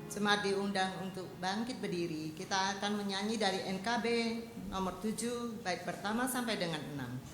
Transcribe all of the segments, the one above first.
Jemaat diundang untuk bangkit berdiri. Kita akan menyanyi dari NKB nomor 7, bait pertama sampai dengan 6.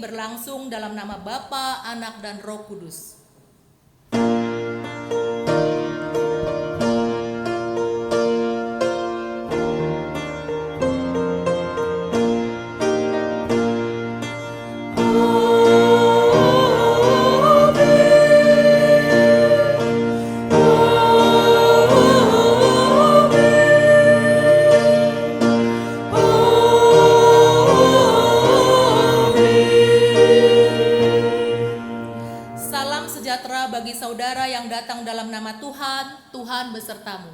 Berlangsung dalam nama Bapa, Anak, dan Roh Kudus. Bagi saudara yang datang dalam nama Tuhan, Tuhan besertamu.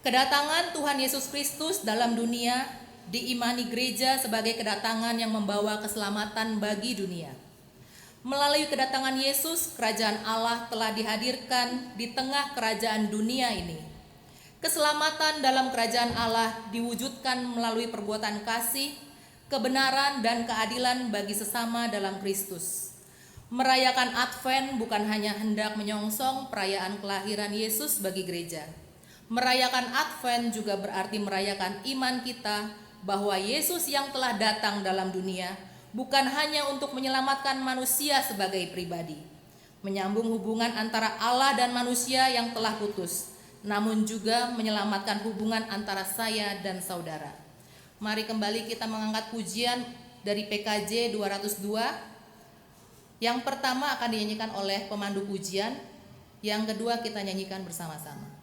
Kedatangan Tuhan Yesus Kristus dalam dunia diimani gereja sebagai kedatangan yang membawa keselamatan bagi dunia. Melalui kedatangan Yesus, kerajaan Allah telah dihadirkan di tengah kerajaan dunia ini. Keselamatan dalam kerajaan Allah diwujudkan melalui perbuatan kasih, kebenaran, dan keadilan bagi sesama dalam Kristus. Merayakan Advent bukan hanya hendak menyongsong perayaan kelahiran Yesus bagi gereja. Merayakan Advent juga berarti merayakan iman kita bahwa Yesus yang telah datang dalam dunia bukan hanya untuk menyelamatkan manusia sebagai pribadi, menyambung hubungan antara Allah dan manusia yang telah putus, namun juga menyelamatkan hubungan antara saya dan saudara. Mari kembali kita mengangkat pujian dari PKJ 202. Yang pertama akan dinyanyikan oleh pemandu pujian, yang kedua kita nyanyikan bersama-sama.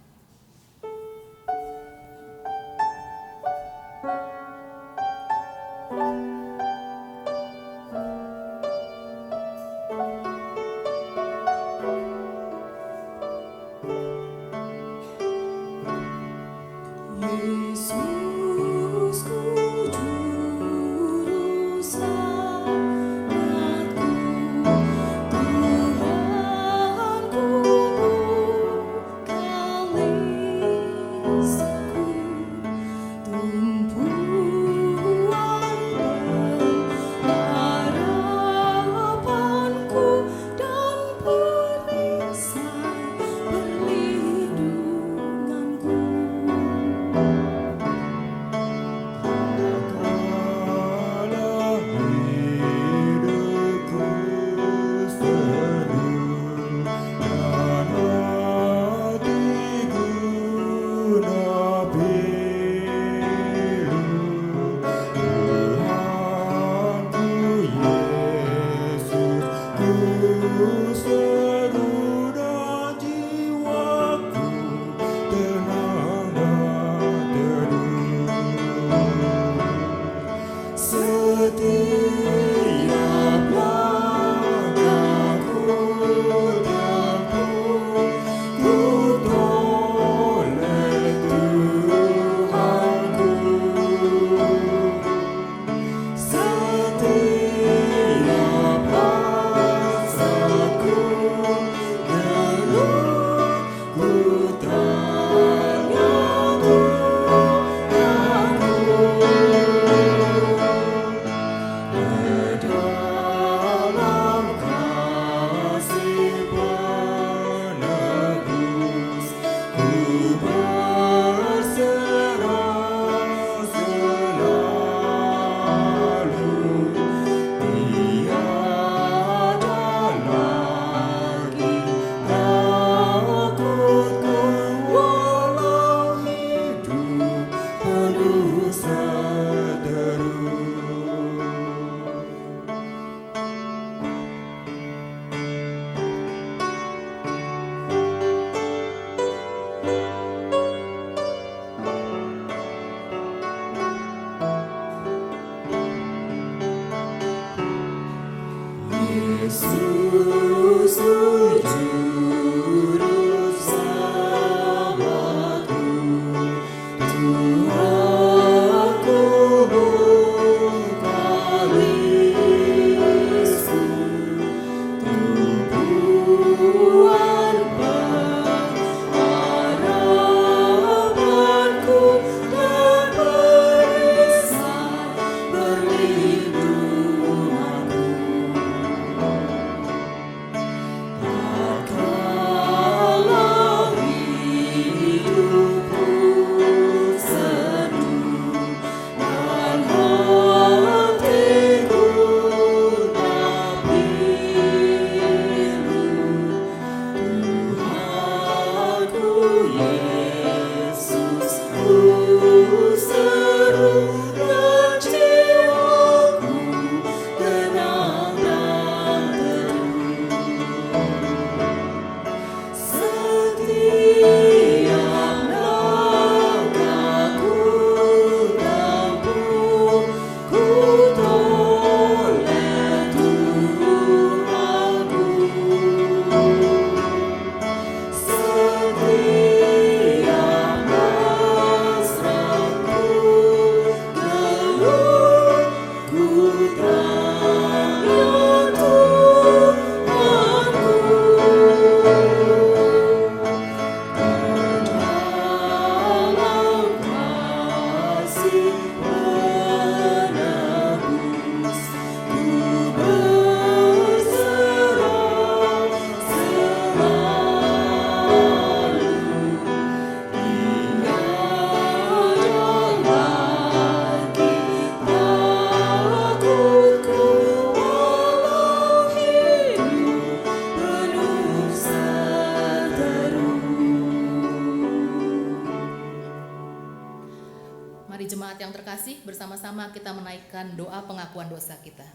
jemaat yang terkasih, bersama-sama kita menaikkan doa pengakuan dosa kita.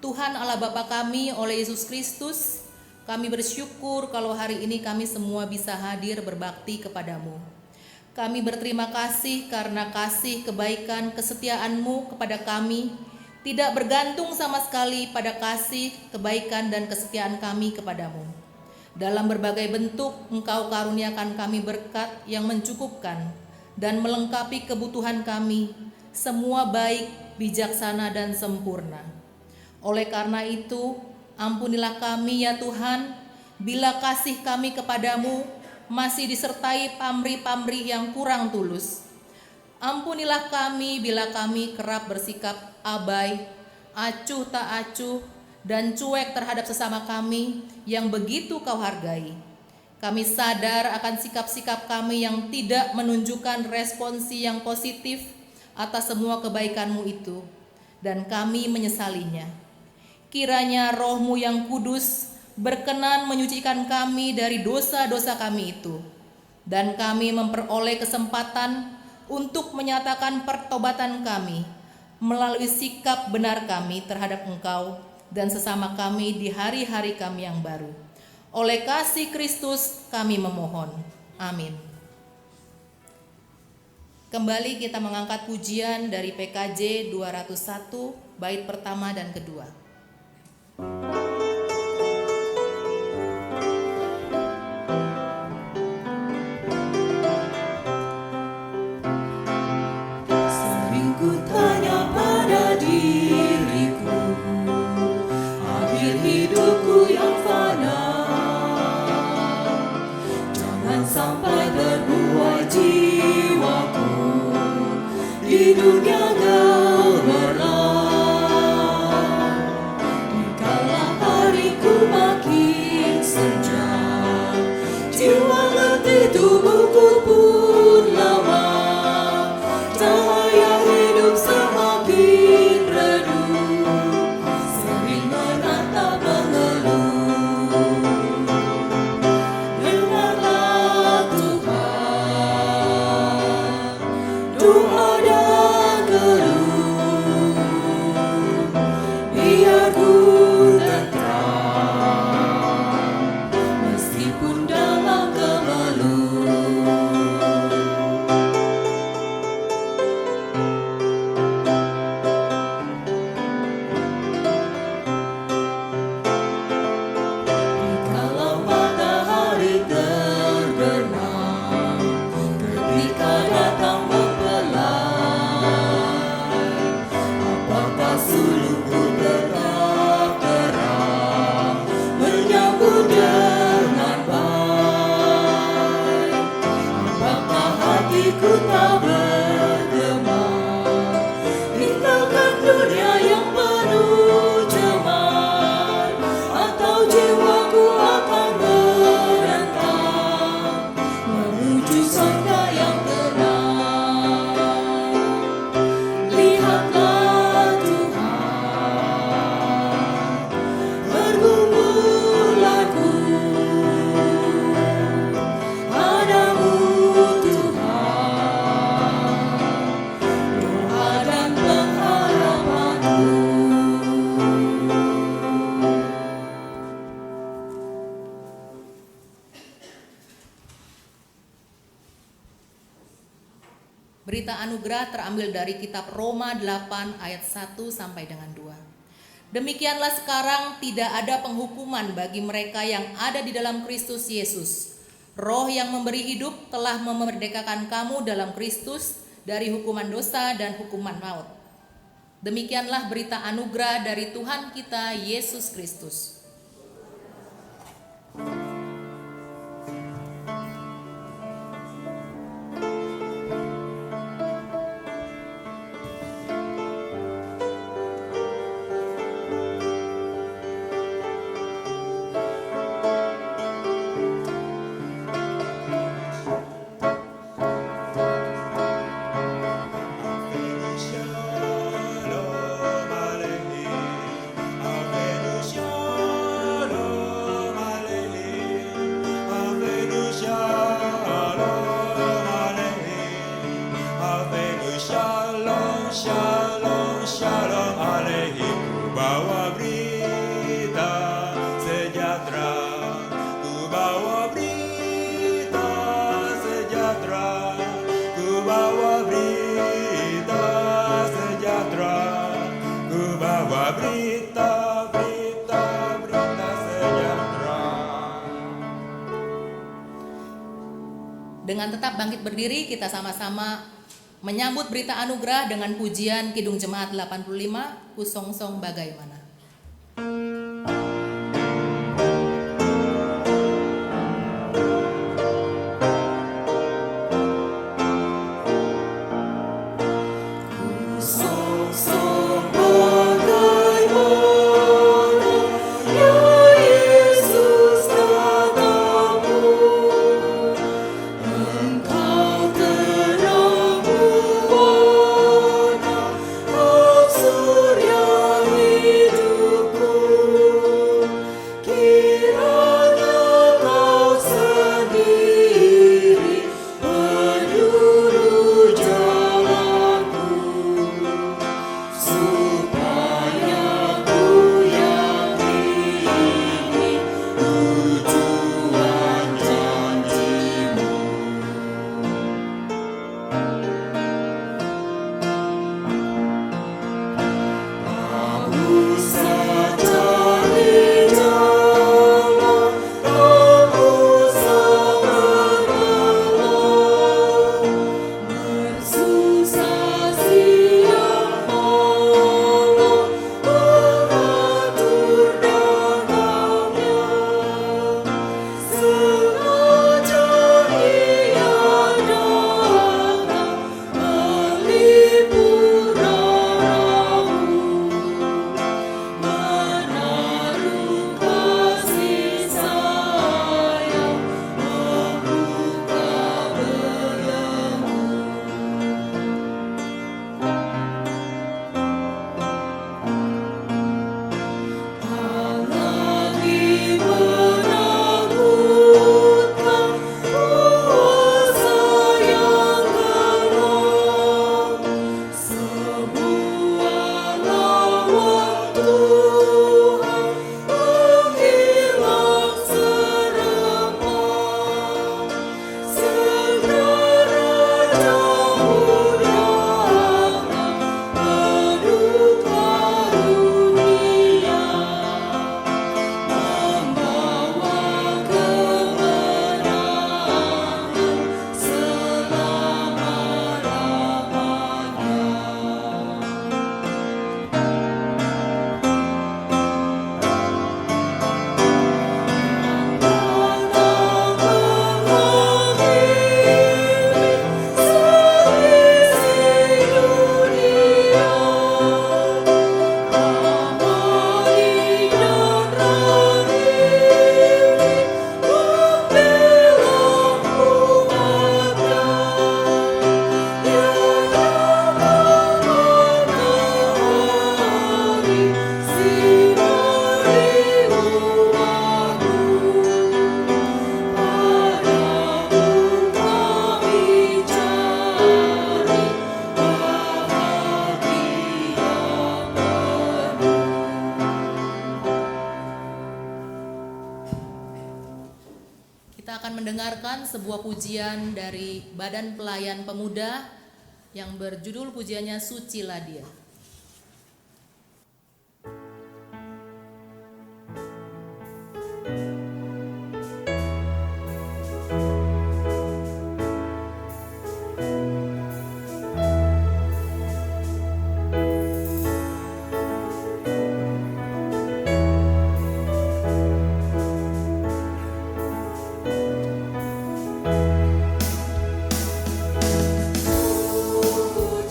Tuhan Allah Bapa kami, oleh Yesus Kristus, kami bersyukur kalau hari ini kami semua bisa hadir berbakti kepadamu. Kami berterima kasih karena kasih, kebaikan, kesetiaan-Mu kepada kami tidak bergantung sama sekali pada kasih, kebaikan, dan kesetiaan kami kepadamu. Dalam berbagai bentuk, Engkau karuniakan kami berkat yang mencukupkan dan melengkapi kebutuhan kami, semua baik, bijaksana, dan sempurna. Oleh karena itu, ampunilah kami ya Tuhan, bila kasih kami kepadamu masih disertai pamrih-pamrih yang kurang tulus. Ampunilah kami bila kami kerap bersikap abai, acuh tak acuh, dan cuek terhadap sesama kami yang begitu Kau hargai. Kami sadar akan sikap-sikap kami yang tidak menunjukkan responsi yang positif atas semua kebaikan-Mu itu, dan kami menyesalinya. Kiranya Roh-Mu yang kudus berkenan menyucikan kami dari dosa-dosa kami itu, dan kami memperoleh kesempatan untuk menyatakan pertobatan kami melalui sikap benar kami terhadap Engkau dan sesama kami di hari-hari kami yang baru. Oleh kasih Kristus kami memohon. Amin. Kembali kita mengangkat pujian dari PKJ 201 bait pertama dan kedua. Sering ku tanya pada diriku, akhir hidupku yang fana, jangan sampai berbuai jiwaku di dunia gemerlap. Dikala hariku makin senja, jiwa letih tubuhku pun lemah, cahaya hidup semakin redup, sering menatap mengeluh. Dengarlah Tuhan, doa dan geluh, biar ku tentram, meskipun dalam kemelut. Dikala matahari terbenam, ketika datang mempelai, apakah sulukku tetap terang, menyambut dengan baik? Apakah hatiku tak bergema, tinggalkan dunia yang penuh cemar, atau jiwaku akan berenang menuju surga yang tenang? Lihatlah Tuhan, bergumullah ku padamu Tuhan, doa dan pengharapanku. Berita anugerah terambil dari kitab Roma 8 ayat 1 sampai dengan 2. Demikianlah sekarang tidak ada penghukuman bagi mereka yang ada di dalam Kristus Yesus. Roh yang memberi hidup telah memerdekakan kamu dalam Kristus dari hukuman dosa dan hukuman maut. Demikianlah berita anugerah dari Tuhan kita Yesus Kristus. Shalom Aleichem, Avenu Shalom. Dengan tetap bangkit berdiri, kita sama-sama menyambut berita anugerah dengan pujian Kidung Jemaat 85, Kusongsong Bagaimana. Kusongsong bagaimana, ya Yesus namamu. Engkau terang buana, oh surya hidupku. Kiranya kau sendiri menjuru jalanku, supaya ku yakini tujuan janjimu. Kamu saja di jalan, kamu sangat lelah, bersusah siang malam mengatur dagangannya. Sengaja ia datang melipur darahmu, menaruh kasih sayang, membuka belenggu. Tak lagi menakutkan kuasa yang gelap, semua lawan Tuhan menghilang serempak. Segera jauh datang penuh karunia, membawa kemenangan Kita akan mendengarkan sebuah pujian dari Badan Pelayan Pemuda yang berjudul pujiannya Sucilah Dia.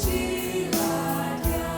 Pujilah Dia.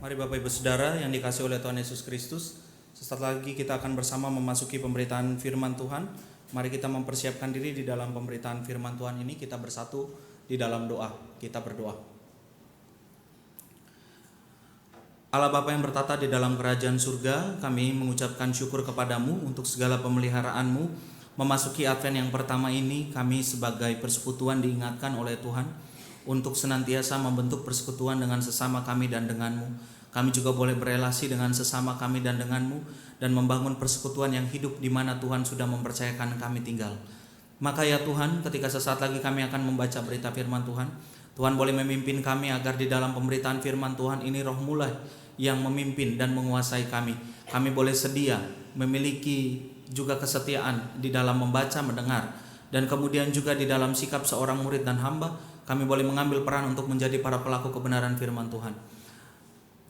Mari Bapak Ibu Saudara yang dikasihi oleh Tuhan Yesus Kristus, sesaat lagi kita akan bersama memasuki pemberitaan firman Tuhan. Mari kita mempersiapkan diri di dalam pemberitaan firman Tuhan ini. Kita bersatu di dalam doa. Kita berdoa. Allah Bapa yang bertata di dalam kerajaan surga, kami mengucapkan syukur kepadamu untuk segala pemeliharaan-Mu. Memasuki Advent yang pertama ini, kami sebagai persekutuan diingatkan oleh Tuhan untuk senantiasa membentuk persekutuan dengan sesama kami dan denganmu. Kami juga boleh berelasi dengan sesama kami dan denganmu, dan membangun persekutuan yang hidup di mana Tuhan sudah mempercayakan kami tinggal. Maka ya Tuhan, ketika sesaat lagi kami akan membaca berita firman Tuhan, Tuhan boleh memimpin kami agar di dalam pemberitaan firman Tuhan ini roh-Mu lah yang memimpin dan menguasai kami. Kami boleh sedia memiliki juga kesetiaan di dalam membaca, mendengar, dan kemudian juga di dalam sikap seorang murid dan hamba. Kami boleh mengambil peran untuk menjadi para pelaku kebenaran firman Tuhan.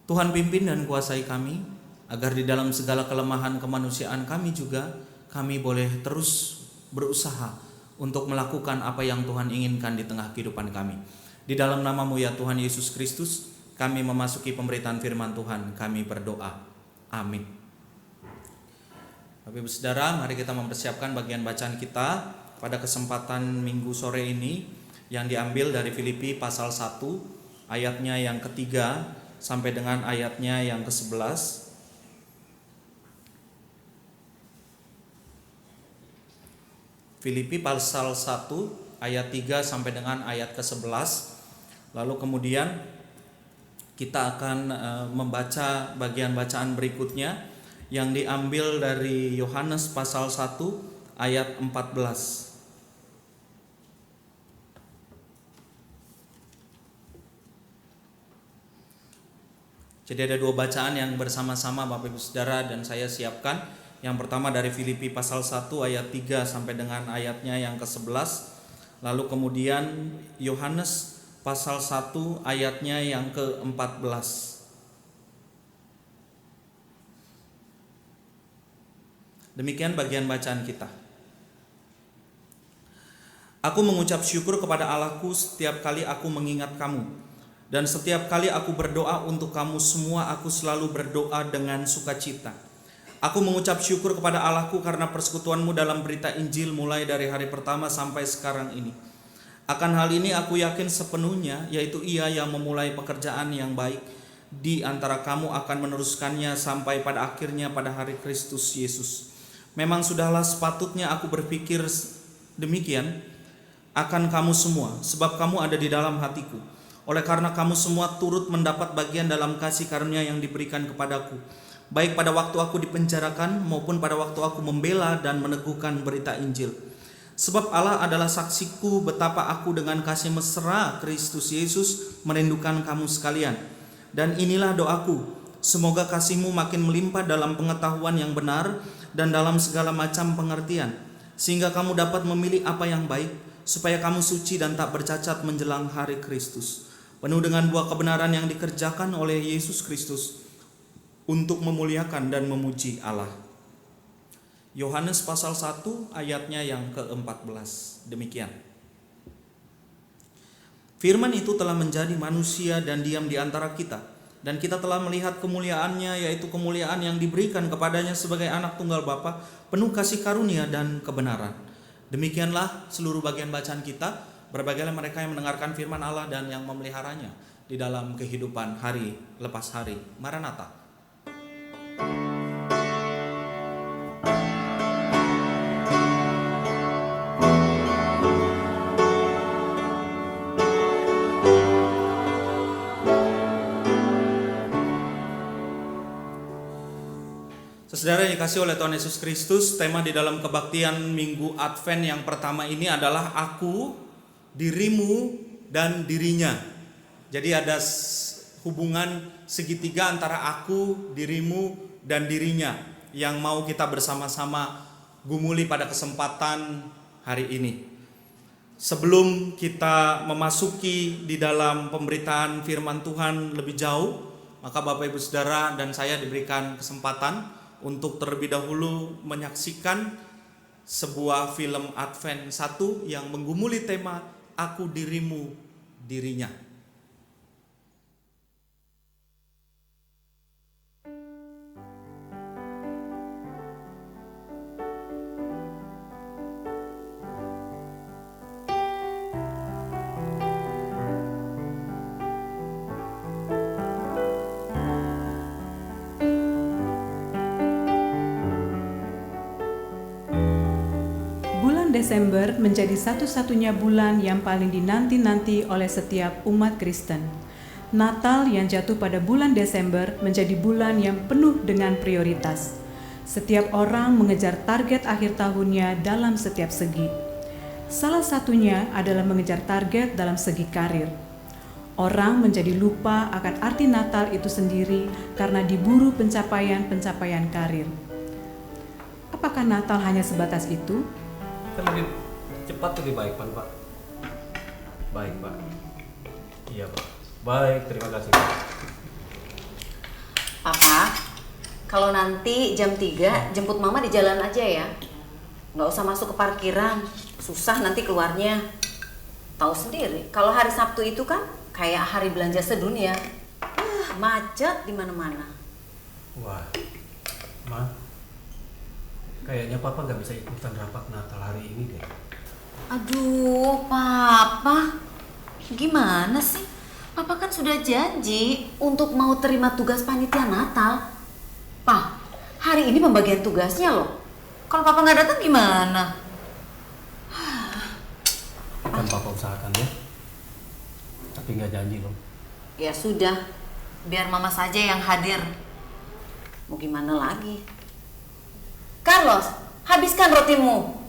Tuhan pimpin dan kuasai kami, agar di dalam segala kelemahan kemanusiaan kami juga, kami boleh terus berusaha untuk melakukan apa yang Tuhan inginkan di tengah kehidupan kami. Di dalam nama-Mu ya Tuhan Yesus Kristus, kami memasuki pemberitaan firman Tuhan, kami berdoa. Amin. Bapak Ibu Saudara, mari kita mempersiapkan bagian bacaan kita pada kesempatan Minggu sore ini, yang diambil dari Filipi pasal 1 ayatnya yang ketiga sampai dengan ayatnya yang ke-11. Filipi pasal 1 ayat 3 sampai dengan ayat ke-11. Lalu kemudian kita akan membaca bagian bacaan berikutnya yang diambil dari Yohanes pasal 1 ayat 14. Jadi ada dua bacaan yang bersama-sama Bapak Ibu Saudara dan saya siapkan. Yang pertama dari Filipi pasal 1 ayat 3 sampai dengan ayatnya yang ke-11. Lalu kemudian Yohanes pasal 1 ayatnya yang ke-14. Demikian bagian bacaan kita. Aku mengucap syukur kepada Allahku setiap kali aku mengingat kamu. Dan setiap kali aku berdoa untuk kamu semua, aku selalu berdoa dengan sukacita. Aku mengucap syukur kepada Allahku karena persekutuanmu dalam berita Injil mulai dari hari pertama sampai sekarang ini. Akan hal ini aku yakin sepenuhnya, yaitu Ia yang memulai pekerjaan yang baik di antara kamu akan meneruskannya sampai pada akhirnya pada hari Kristus Yesus. Memang sudahlah sepatutnya aku berpikir demikian akan kamu semua, sebab kamu ada di dalam hatiku. Oleh karena kamu semua turut mendapat bagian dalam kasih karunia yang diberikan kepadaku, baik pada waktu aku dipenjarakan maupun pada waktu aku membela dan meneguhkan berita Injil. Sebab Allah adalah saksiku betapa aku dengan kasih mesra Kristus Yesus merindukan kamu sekalian. Dan inilah doaku, semoga kasihmu makin melimpah dalam pengetahuan yang benar dan dalam segala macam pengertian, sehingga kamu dapat memilih apa yang baik, supaya kamu suci dan tak bercacat menjelang hari Kristus, penuh dengan buah kebenaran yang dikerjakan oleh Yesus Kristus untuk memuliakan dan memuji Allah. Yohanes pasal 1 ayatnya yang ke-14. Demikian. Firman itu telah menjadi manusia dan diam di antara kita, dan kita telah melihat kemuliaannya, yaitu kemuliaan yang diberikan kepadanya sebagai anak tunggal Bapa, penuh kasih karunia dan kebenaran. Demikianlah seluruh bagian bacaan kita. Berbahagialah mereka yang mendengarkan firman Allah dan yang memeliharanya di dalam kehidupan hari lepas hari. Maranatha. Saudara yang dikasihi oleh Tuhan Yesus Kristus, tema di dalam kebaktian Minggu Advent yang pertama ini adalah aku, dirimu, dan dirinya. Jadi ada hubungan segitiga antara aku, dirimu, dan dirinya yang mau kita bersama-sama gumuli pada kesempatan hari ini. Sebelum kita memasuki di dalam pemberitaan firman Tuhan lebih jauh, maka Bapak Ibu Saudara dan saya diberikan kesempatan untuk terlebih dahulu menyaksikan sebuah film Advent 1 yang menggumuli tema aku, dirimu, dirinya. Desember menjadi satu-satunya bulan yang paling dinanti-nanti oleh setiap umat Kristen. Natal yang jatuh pada bulan Desember menjadi bulan yang penuh dengan prioritas. Setiap orang mengejar target akhir tahunnya dalam setiap segi. Salah satunya adalah mengejar target dalam segi karir. Orang menjadi lupa akan arti Natal itu sendiri karena diburu pencapaian-pencapaian karir. Apakah Natal hanya sebatas itu? Kan lebih cepat lebih baik kan Pak? Baik Pak. Iya Pak. Baik, terima kasih Pak. Papa, kalau nanti jam 3 jemput Mama di jalan aja ya. Nggak usah masuk ke parkiran, susah nanti keluarnya. Tahu sendiri, kalau hari Sabtu itu kan kayak hari belanja sedunia. Macet di mana-mana. Wah, Ma, kayaknya Papa nggak bisa ikutan rapat Natal hari ini deh. Aduh, Papa. Gimana sih? Papa kan sudah janji untuk mau terima tugas panitia Natal. Pak, hari ini pembagian tugasnya loh. Kalau Papa nggak datang gimana? Kan Papa usahakan ya. Tapi nggak janji loh. Ya sudah, biar Mama saja yang hadir. Mau gimana lagi? Carlos, habiskan rotimu.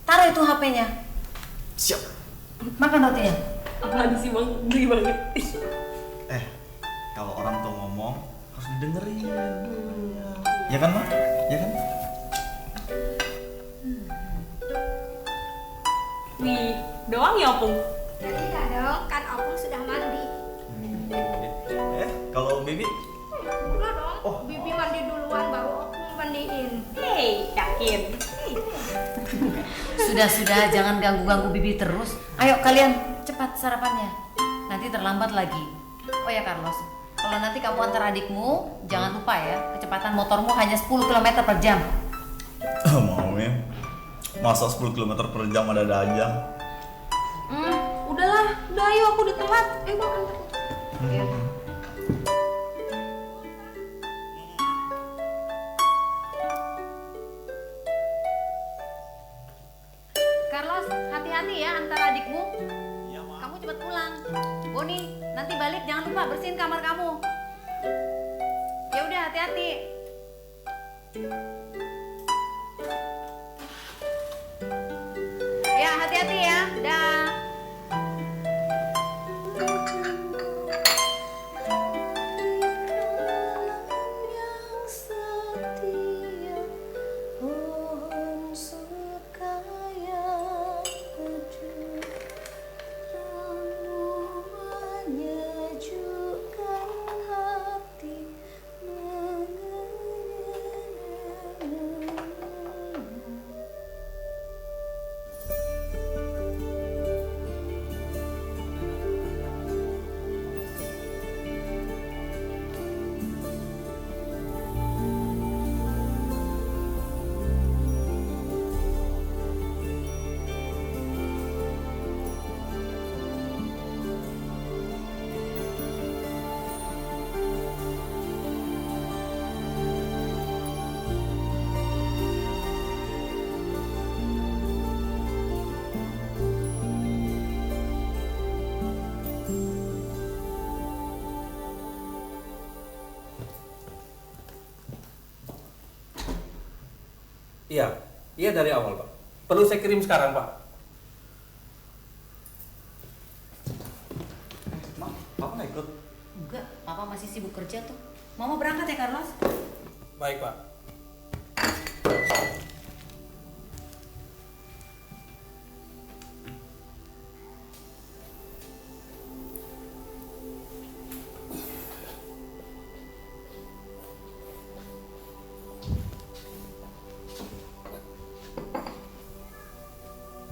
Taruh itu HP-nya. Siap. Makan rotinya. Apaan sih Bang? Geli banget. Kalau orang tuh ngomong harus didengerin. Ya kan, Ma? Ya kan? Nih, doang ya Opung? Tidak dong, kan Opung sudah mandi. Kalau Bibi Enggak dong, Bibi mandi duluan baru Opung mandiin. Hei, yakin? Sudah, jangan ganggu-ganggu Bibi terus. Ayo kalian cepat sarapannya. Nanti terlambat lagi. Oh ya Carlos, kalau nanti kamu antar adikmu, jangan lupa ya, kecepatan motormu hanya 10 km per jam. mau ya. Masa 10 km per jam ada aja. Udahlah, udah ayo aku udah telat. Ayo Bang, antar. Iya. Carlos, hati-hati ya antar adikmu. Kamu cepat pulang. Boni, nanti balik jangan lupa bersihin kamar kamu. Ya udah, hati-hati. Ya, hati-hati ya. Dah. Iya dari awal Pak. Perlu saya kirim sekarang Pak? Ma, Papa nggak ikut? Enggak, Papa masih sibuk kerja tuh. Mama berangkat ya Carlos? Baik Pak.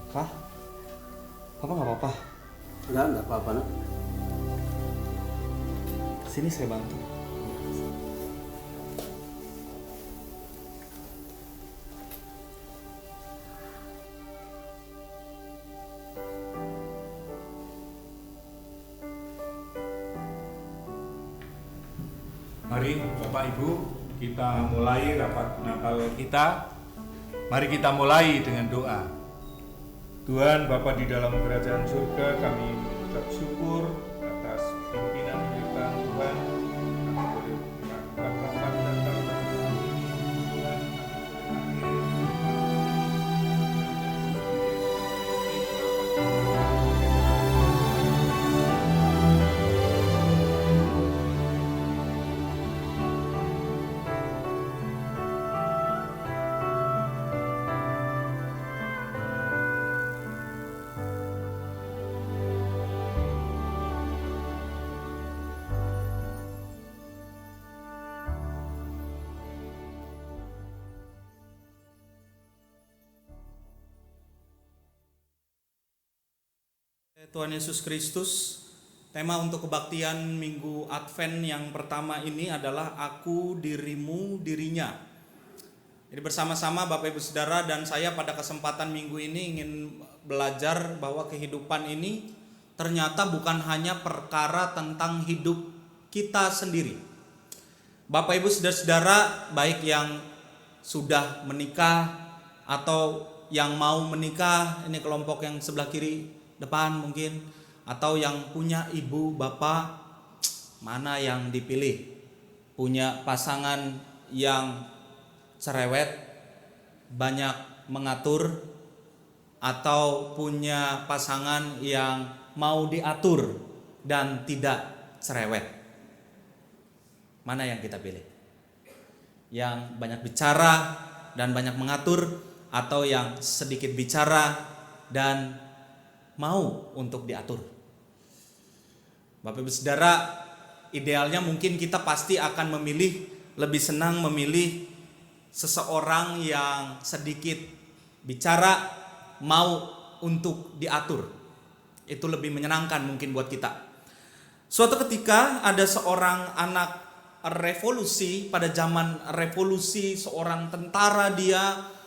Pak, Papa nggak apa-apa. Enggak apa-apa nak. Sini saya bantu. Mari Bapak Ibu, kita mulai rapat Natal kita. Mari kita mulai dengan doa. Tuhan Bapa di dalam kerajaan surga, kami mengucap syukur atas pimpinan pemerintahan Tuhan. Kami boleh melakukan rapat dan rapat Tuhan. Tuhan Yesus Kristus, tema untuk kebaktian Minggu Advent yang pertama ini adalah Aku, Dirimu, Dirinya. Jadi bersama-sama Bapak Ibu Saudara dan saya pada kesempatan minggu ini ingin belajar bahwa kehidupan ini ternyata bukan hanya perkara tentang hidup kita sendiri. Bapak Ibu Saudara-saudara, baik yang sudah menikah atau yang mau menikah, ini kelompok yang sebelah kiri depan mungkin, atau yang punya ibu bapak, mana yang dipilih? Punya pasangan yang cerewet, banyak mengatur, atau punya pasangan yang mau diatur dan tidak cerewet? Mana yang kita pilih? Yang banyak bicara dan banyak mengatur, atau yang sedikit bicara dan mau untuk diatur? Bapak Ibu Saudara, idealnya mungkin kita pasti akan lebih senang memilih seseorang yang sedikit bicara, mau untuk diatur. Itu lebih menyenangkan mungkin buat kita. Suatu ketika ada seorang anak revolusi, pada zaman revolusi, seorang tentara dia.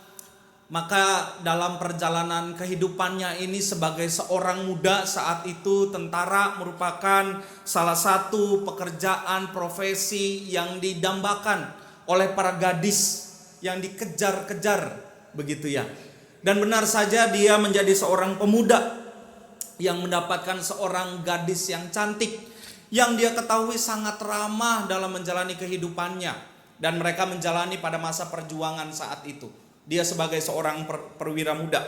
Maka dalam perjalanan kehidupannya ini sebagai seorang muda saat itu, tentara merupakan salah satu pekerjaan profesi yang didambakan oleh para gadis yang dikejar-kejar begitu ya. Dan benar saja dia menjadi seorang pemuda yang mendapatkan seorang gadis yang cantik, yang dia ketahui sangat ramah dalam menjalani kehidupannya. Dan mereka menjalani pada masa perjuangan saat itu. Dia sebagai seorang perwira muda.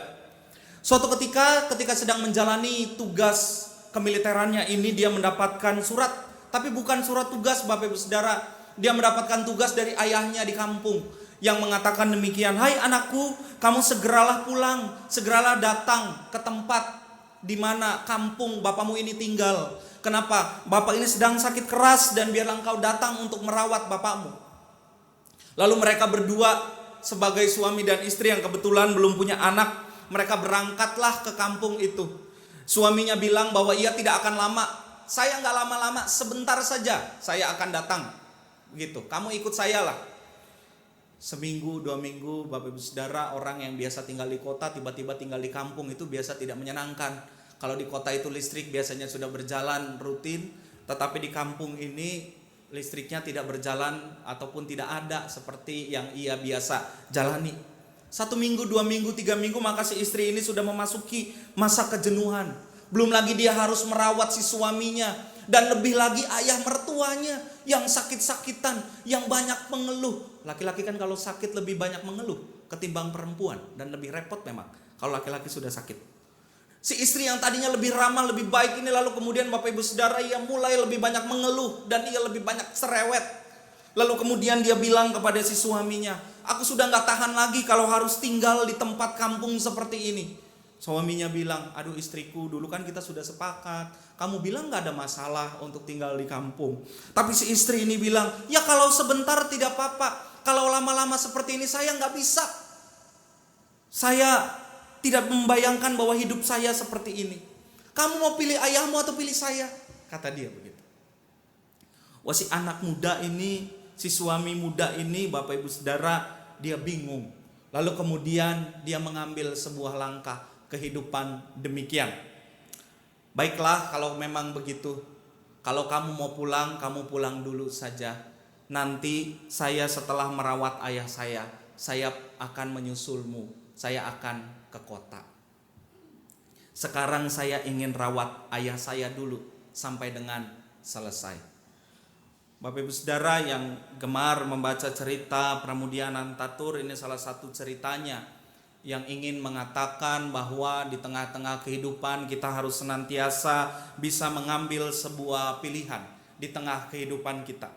Suatu ketika sedang menjalani tugas kemiliterannya ini, dia mendapatkan surat. Tapi bukan surat tugas Bapak Ibu Saudara. Dia mendapatkan tugas dari ayahnya di kampung yang mengatakan demikian: "Hai anakku, kamu segeralah pulang, segeralah datang ke tempat di mana kampung bapamu ini tinggal. Kenapa? Bapak ini sedang sakit keras dan biarlah engkau datang untuk merawat bapakmu." Lalu mereka berdua sebagai suami dan istri yang kebetulan belum punya anak, mereka berangkatlah ke kampung itu. Suaminya bilang bahwa ia tidak akan lama. "Saya nggak lama-lama, sebentar saja saya akan datang." Begitu, "Kamu ikut saya lah." Seminggu, 2 minggu, Bapak Ibu Saudara, orang yang biasa tinggal di kota tiba-tiba tinggal di kampung itu biasa tidak menyenangkan. Kalau di kota itu listrik biasanya sudah berjalan rutin, tetapi di kampung ini listriknya tidak berjalan ataupun tidak ada seperti yang ia biasa jalani. 1 minggu, 2 minggu, 3 minggu, maka si istri ini sudah memasuki masa kejenuhan. Belum lagi dia harus merawat si suaminya, dan lebih lagi ayah mertuanya yang sakit-sakitan, yang banyak mengeluh. Laki-laki kan kalau sakit lebih banyak mengeluh ketimbang perempuan, dan lebih repot memang kalau laki-laki sudah sakit. Si istri yang tadinya lebih ramah, lebih baik ini, lalu kemudian Bapak Ibu Saudara, ia mulai lebih banyak mengeluh dan ia lebih banyak cerewet. Lalu kemudian dia bilang kepada si suaminya, "Aku sudah gak tahan lagi kalau harus tinggal di tempat kampung seperti ini." Suaminya bilang, "Aduh istriku, dulu kan kita sudah sepakat, kamu bilang gak ada masalah untuk tinggal di kampung." Tapi si istri ini bilang, "Ya kalau sebentar tidak apa-apa, kalau lama-lama seperti ini saya gak bisa. Saya tidak membayangkan bahwa hidup saya seperti ini. Kamu mau pilih ayahmu atau pilih saya?" Kata dia begitu. Wah, si anak muda ini, si suami muda ini, Bapak Ibu Saudara, dia bingung. Lalu kemudian dia mengambil sebuah langkah kehidupan demikian. "Baiklah kalau memang begitu. Kalau kamu mau pulang, kamu pulang dulu saja. Nanti saya setelah merawat ayah saya akan menyusulmu. Saya akan ke kota." Sekarang saya ingin rawat ayah saya dulu sampai dengan selesai. Bapak Ibu Saudara yang gemar membaca cerita Pramudia Anantatur, ini salah satu ceritanya yang ingin mengatakan bahwa di tengah-tengah kehidupan kita harus senantiasa bisa mengambil sebuah pilihan di tengah kehidupan kita.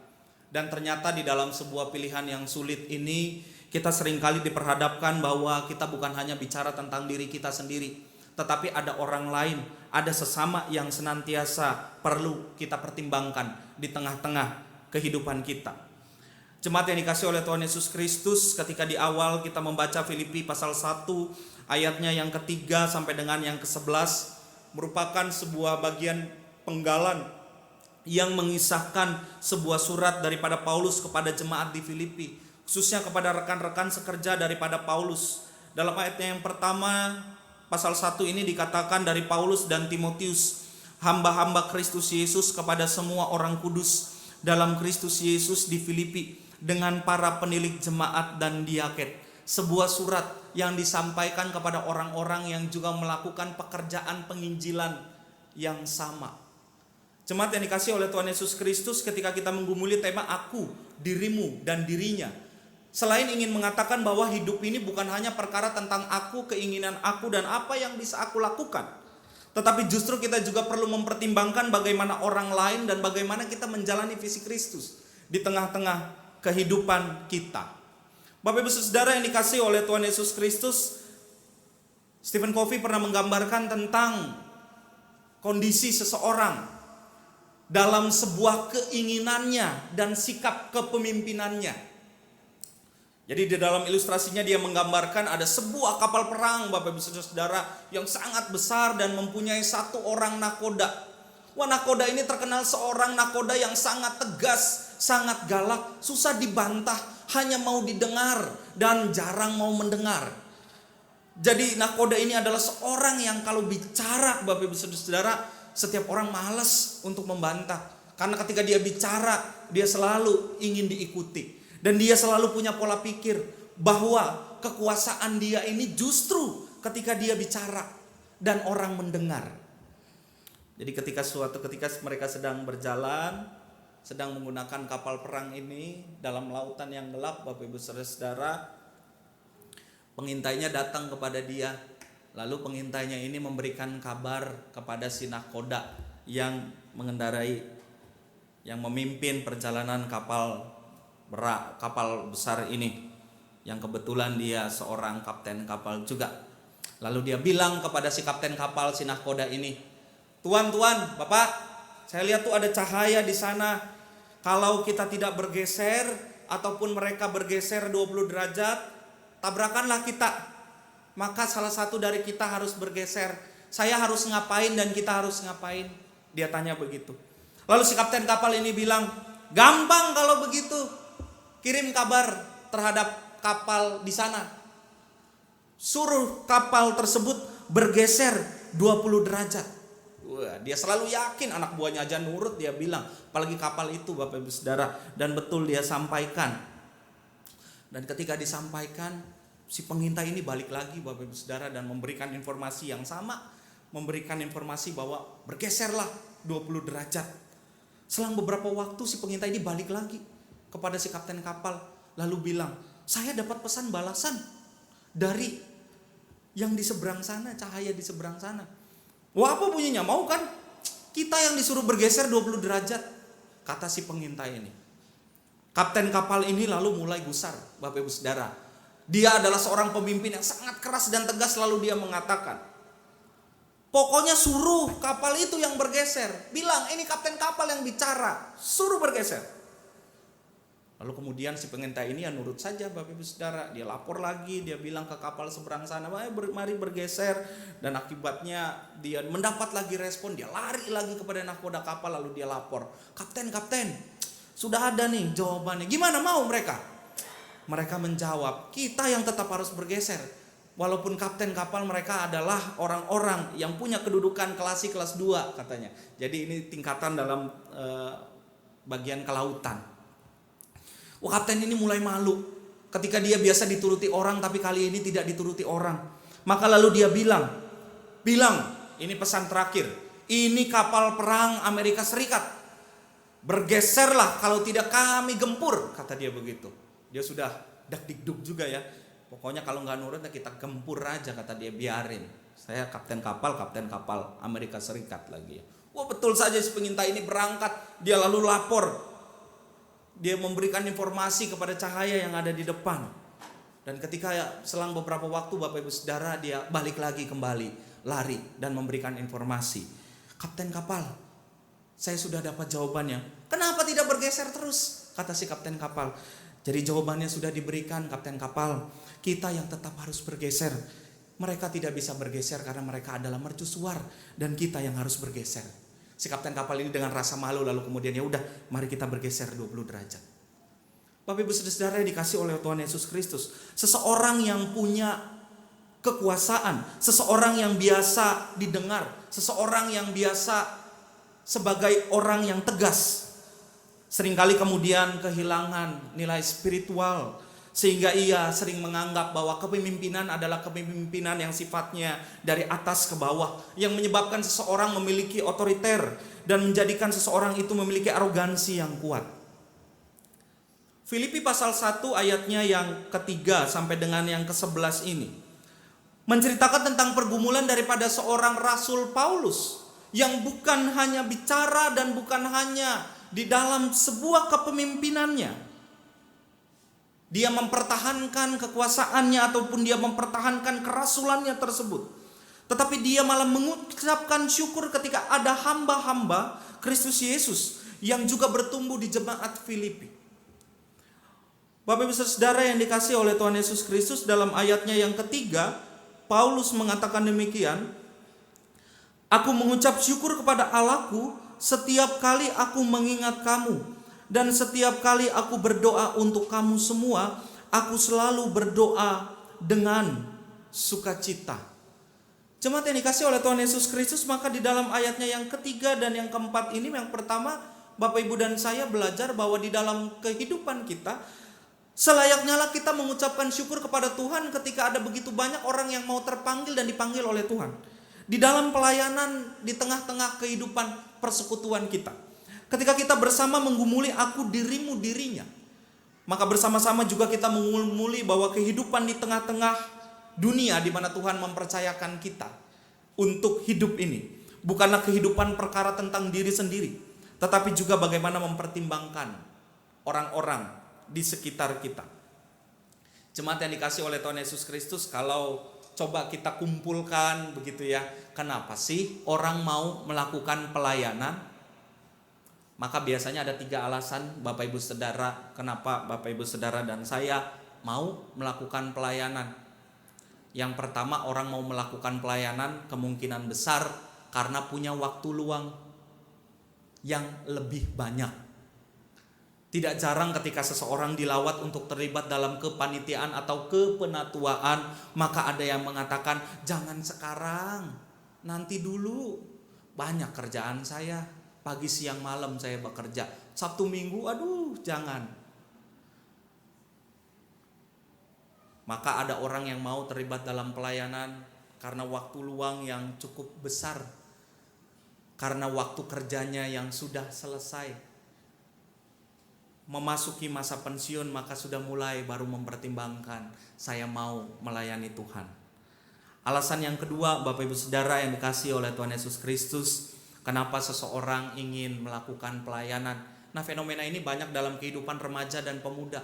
Dan ternyata di dalam sebuah pilihan yang sulit ini kita seringkali diperhadapkan bahwa kita bukan hanya bicara tentang diri kita sendiri, tetapi ada orang lain, ada sesama yang senantiasa perlu kita pertimbangkan di tengah-tengah kehidupan kita. Jemaat yang dikasihi oleh Tuhan Yesus Kristus, ketika di awal kita membaca Filipi pasal 1 ayatnya yang ketiga sampai dengan yang ke-11 merupakan sebuah bagian penggalan yang mengisahkan sebuah surat daripada Paulus kepada jemaat di Filipi, khususnya kepada rekan-rekan sekerja daripada Paulus. Dalam ayatnya yang pertama pasal 1 ini dikatakan dari Paulus dan Timotius, hamba-hamba Kristus Yesus kepada semua orang kudus dalam Kristus Yesus di Filipi, dengan para penilik jemaat dan diaken. Sebuah surat yang disampaikan kepada orang-orang yang juga melakukan pekerjaan penginjilan yang sama. Jemaat yang dikasihi oleh Tuhan Yesus Kristus, ketika kita menggumuli tema aku, dirimu, dan dirinya, selain ingin mengatakan bahwa hidup ini bukan hanya perkara tentang aku, keinginan aku, dan apa yang bisa aku lakukan, tetapi justru kita juga perlu mempertimbangkan bagaimana orang lain dan bagaimana kita menjalani visi Kristus di tengah-tengah kehidupan kita. Bapak Ibu Saudara yang dikasihi oleh Tuhan Yesus Kristus, Stephen Covey pernah menggambarkan tentang kondisi seseorang dalam sebuah keinginannya dan sikap kepemimpinannya. Jadi di dalam ilustrasinya dia menggambarkan ada sebuah kapal perang, Bapak Ibu Saudara, yang sangat besar dan mempunyai satu orang nakoda. Wah, nakoda ini terkenal seorang nakoda yang sangat tegas, sangat galak, susah dibantah, hanya mau didengar dan jarang mau mendengar. Jadi nakoda ini adalah seorang yang kalau bicara, Bapak Ibu Saudara, setiap orang malas untuk membantah. Karena ketika dia bicara, dia selalu ingin diikuti. Dan dia selalu punya pola pikir bahwa kekuasaan dia ini justru ketika dia bicara dan orang mendengar. Jadi ketika mereka sedang berjalan, sedang menggunakan kapal perang ini dalam lautan yang gelap, Bapak Ibu Saudara, pengintainya datang kepada dia. Lalu pengintainya ini memberikan kabar kepada si nakoda yang mengendarai, yang memimpin perjalanan kapal besar ini, yang kebetulan dia seorang kapten kapal juga. Lalu dia bilang kepada si kapten kapal, si nakoda ini, Tuan, Bapak, saya lihat tuh ada cahaya di sana. Kalau kita tidak bergeser ataupun mereka bergeser 20 derajat, tabrakanlah kita. Maka salah satu dari kita harus bergeser. Saya harus ngapain dan kita harus ngapain? Dia tanya begitu. Lalu si kapten kapal ini bilang, gampang kalau begitu. Kirim kabar terhadap kapal di sana. Suruh kapal tersebut bergeser 20 derajat. Wah, dia selalu yakin anak buahnya aja nurut, dia bilang. Apalagi kapal itu, Bapak Ibu Saudara. Dan betul dia sampaikan. Dan ketika disampaikan, si pengintai ini balik lagi, Bapak Ibu Saudara, dan memberikan informasi yang sama, memberikan informasi bahwa bergeserlah 20 derajat. Selang beberapa waktu si pengintai ini balik lagi kepada si kapten kapal, lalu bilang, saya dapat pesan balasan dari yang di seberang sana, cahaya di seberang sana. Wah, apa bunyinya? Mau kan? Kita yang disuruh bergeser 20 derajat, kata si pengintai ini. Kapten kapal ini lalu mulai gusar, Bapak Ibu Saudara. Dia adalah seorang pemimpin yang sangat keras dan tegas, lalu dia mengatakan, pokoknya suruh kapal itu yang bergeser. Bilang, ini kapten kapal yang bicara, suruh bergeser. Lalu kemudian si pengintai ini ya nurut saja, Bapak Ibu Saudara. Dia lapor lagi, dia bilang ke kapal seberang sana, mari bergeser. Dan akibatnya dia mendapat lagi respon, dia lari lagi kepada nakoda kapal, lalu dia lapor, Kapten, sudah ada nih jawabannya. Gimana mau mereka? Mereka menjawab, kita yang tetap harus bergeser. Walaupun kapten kapal mereka adalah orang-orang yang punya kedudukan klasik kelas 2 katanya. Jadi ini tingkatan dalam bagian kelautan. Wah, kapten ini mulai malu ketika dia biasa dituruti orang, tapi kali ini tidak dituruti orang. Maka lalu dia bilang, ini pesan terakhir. Ini kapal perang Amerika Serikat. Bergeserlah, kalau tidak kami gempur, kata dia begitu. Dia sudah dak-dikduk juga ya. Pokoknya kalau nggak nurut kita gempur aja, kata dia, biarin. Saya kapten kapal Amerika Serikat lagi ya. Wah, betul saja si pengintai ini berangkat. Dia lalu lapor. Dia memberikan informasi kepada cahaya yang ada di depan. Dan ketika selang beberapa waktu, Bapak Ibu Saudara, dia balik lagi kembali, lari dan memberikan informasi. Kapten kapal, saya sudah dapat jawabannya. Kenapa tidak bergeser terus? Kata si kapten kapal. Jadi jawabannya sudah diberikan, kapten kapal. Kita yang tetap harus bergeser. Mereka tidak bisa bergeser karena mereka adalah mercusuar. Dan kita yang harus bergeser. Si kapten kapal ini dengan rasa malu lalu kemudian ya udah, mari kita bergeser 20 derajat. Bapak Ibu Saudara yang dikasih oleh Tuhan Yesus Kristus. Seseorang yang punya kekuasaan, seseorang yang biasa didengar, seseorang yang biasa sebagai orang yang tegas, seringkali kemudian kehilangan nilai spiritual, sehingga ia sering menganggap bahwa kepemimpinan adalah kepemimpinan yang sifatnya dari atas ke bawah, yang menyebabkan seseorang memiliki otoriter dan menjadikan seseorang itu memiliki arogansi yang kuat. Filipi pasal 1 ayatnya yang ketiga sampai dengan yang ke-11 ini menceritakan tentang pergumulan daripada seorang Rasul Paulus yang bukan hanya bicara dan bukan hanya di dalam sebuah kepemimpinannya. Dia mempertahankan kekuasaannya ataupun dia mempertahankan kerasulannya tersebut. Tetapi dia malah mengucapkan syukur ketika ada hamba-hamba Kristus Yesus yang juga bertumbuh di jemaat Filipi. Bapak Ibu Saudara yang dikasihi oleh Tuhan Yesus Kristus, dalam ayatnya yang ketiga, Paulus mengatakan demikian, aku mengucap syukur kepada Allahku setiap kali aku mengingat kamu, dan setiap kali aku berdoa untuk kamu semua, aku selalu berdoa dengan sukacita. Jemaat yang dikasihi oleh Tuhan Yesus Kristus, maka di dalam ayatnya yang ketiga dan yang keempat ini, yang pertama, Bapak Ibu dan saya belajar bahwa di dalam kehidupan kita, selayaknya lah kita mengucapkan syukur kepada Tuhan ketika ada begitu banyak orang yang mau terpanggil dan dipanggil oleh Tuhan. Di dalam pelayanan, di tengah-tengah kehidupan persekutuan kita. Ketika kita bersama menggumuli aku dirimu dirinya. Maka bersama-sama juga kita menggumuli bahwa kehidupan di tengah-tengah dunia di mana Tuhan mempercayakan kita untuk hidup ini. Bukanlah kehidupan perkara tentang diri sendiri. Tetapi juga bagaimana mempertimbangkan orang-orang di sekitar kita. Jemaat yang dikasih oleh Tuhan Yesus Kristus, kalau coba kita kumpulkan begitu ya, kenapa sih orang mau melakukan pelayanan? Maka biasanya ada 3 alasan Bapak Ibu Saudara, kenapa Bapak Ibu Saudara dan saya mau melakukan pelayanan. Yang pertama, orang mau melakukan pelayanan kemungkinan besar karena punya waktu luang yang lebih banyak. Tidak jarang ketika seseorang dilawat untuk terlibat dalam kepanitiaan atau kepenatuaan, maka ada yang mengatakan, jangan sekarang, nanti dulu. Banyak kerjaan saya, pagi siang malam saya bekerja. Sabtu minggu, aduh jangan. Maka ada orang yang mau terlibat dalam pelayanan karena waktu luang yang cukup besar, karena waktu kerjanya yang sudah selesai. Memasuki masa pensiun, maka sudah mulai baru mempertimbangkan, saya mau melayani Tuhan. Alasan yang kedua, Bapak Ibu Saudara yang dikasihi oleh Tuhan Yesus Kristus, kenapa seseorang ingin melakukan pelayanan. Nah, fenomena ini banyak dalam kehidupan remaja dan pemuda.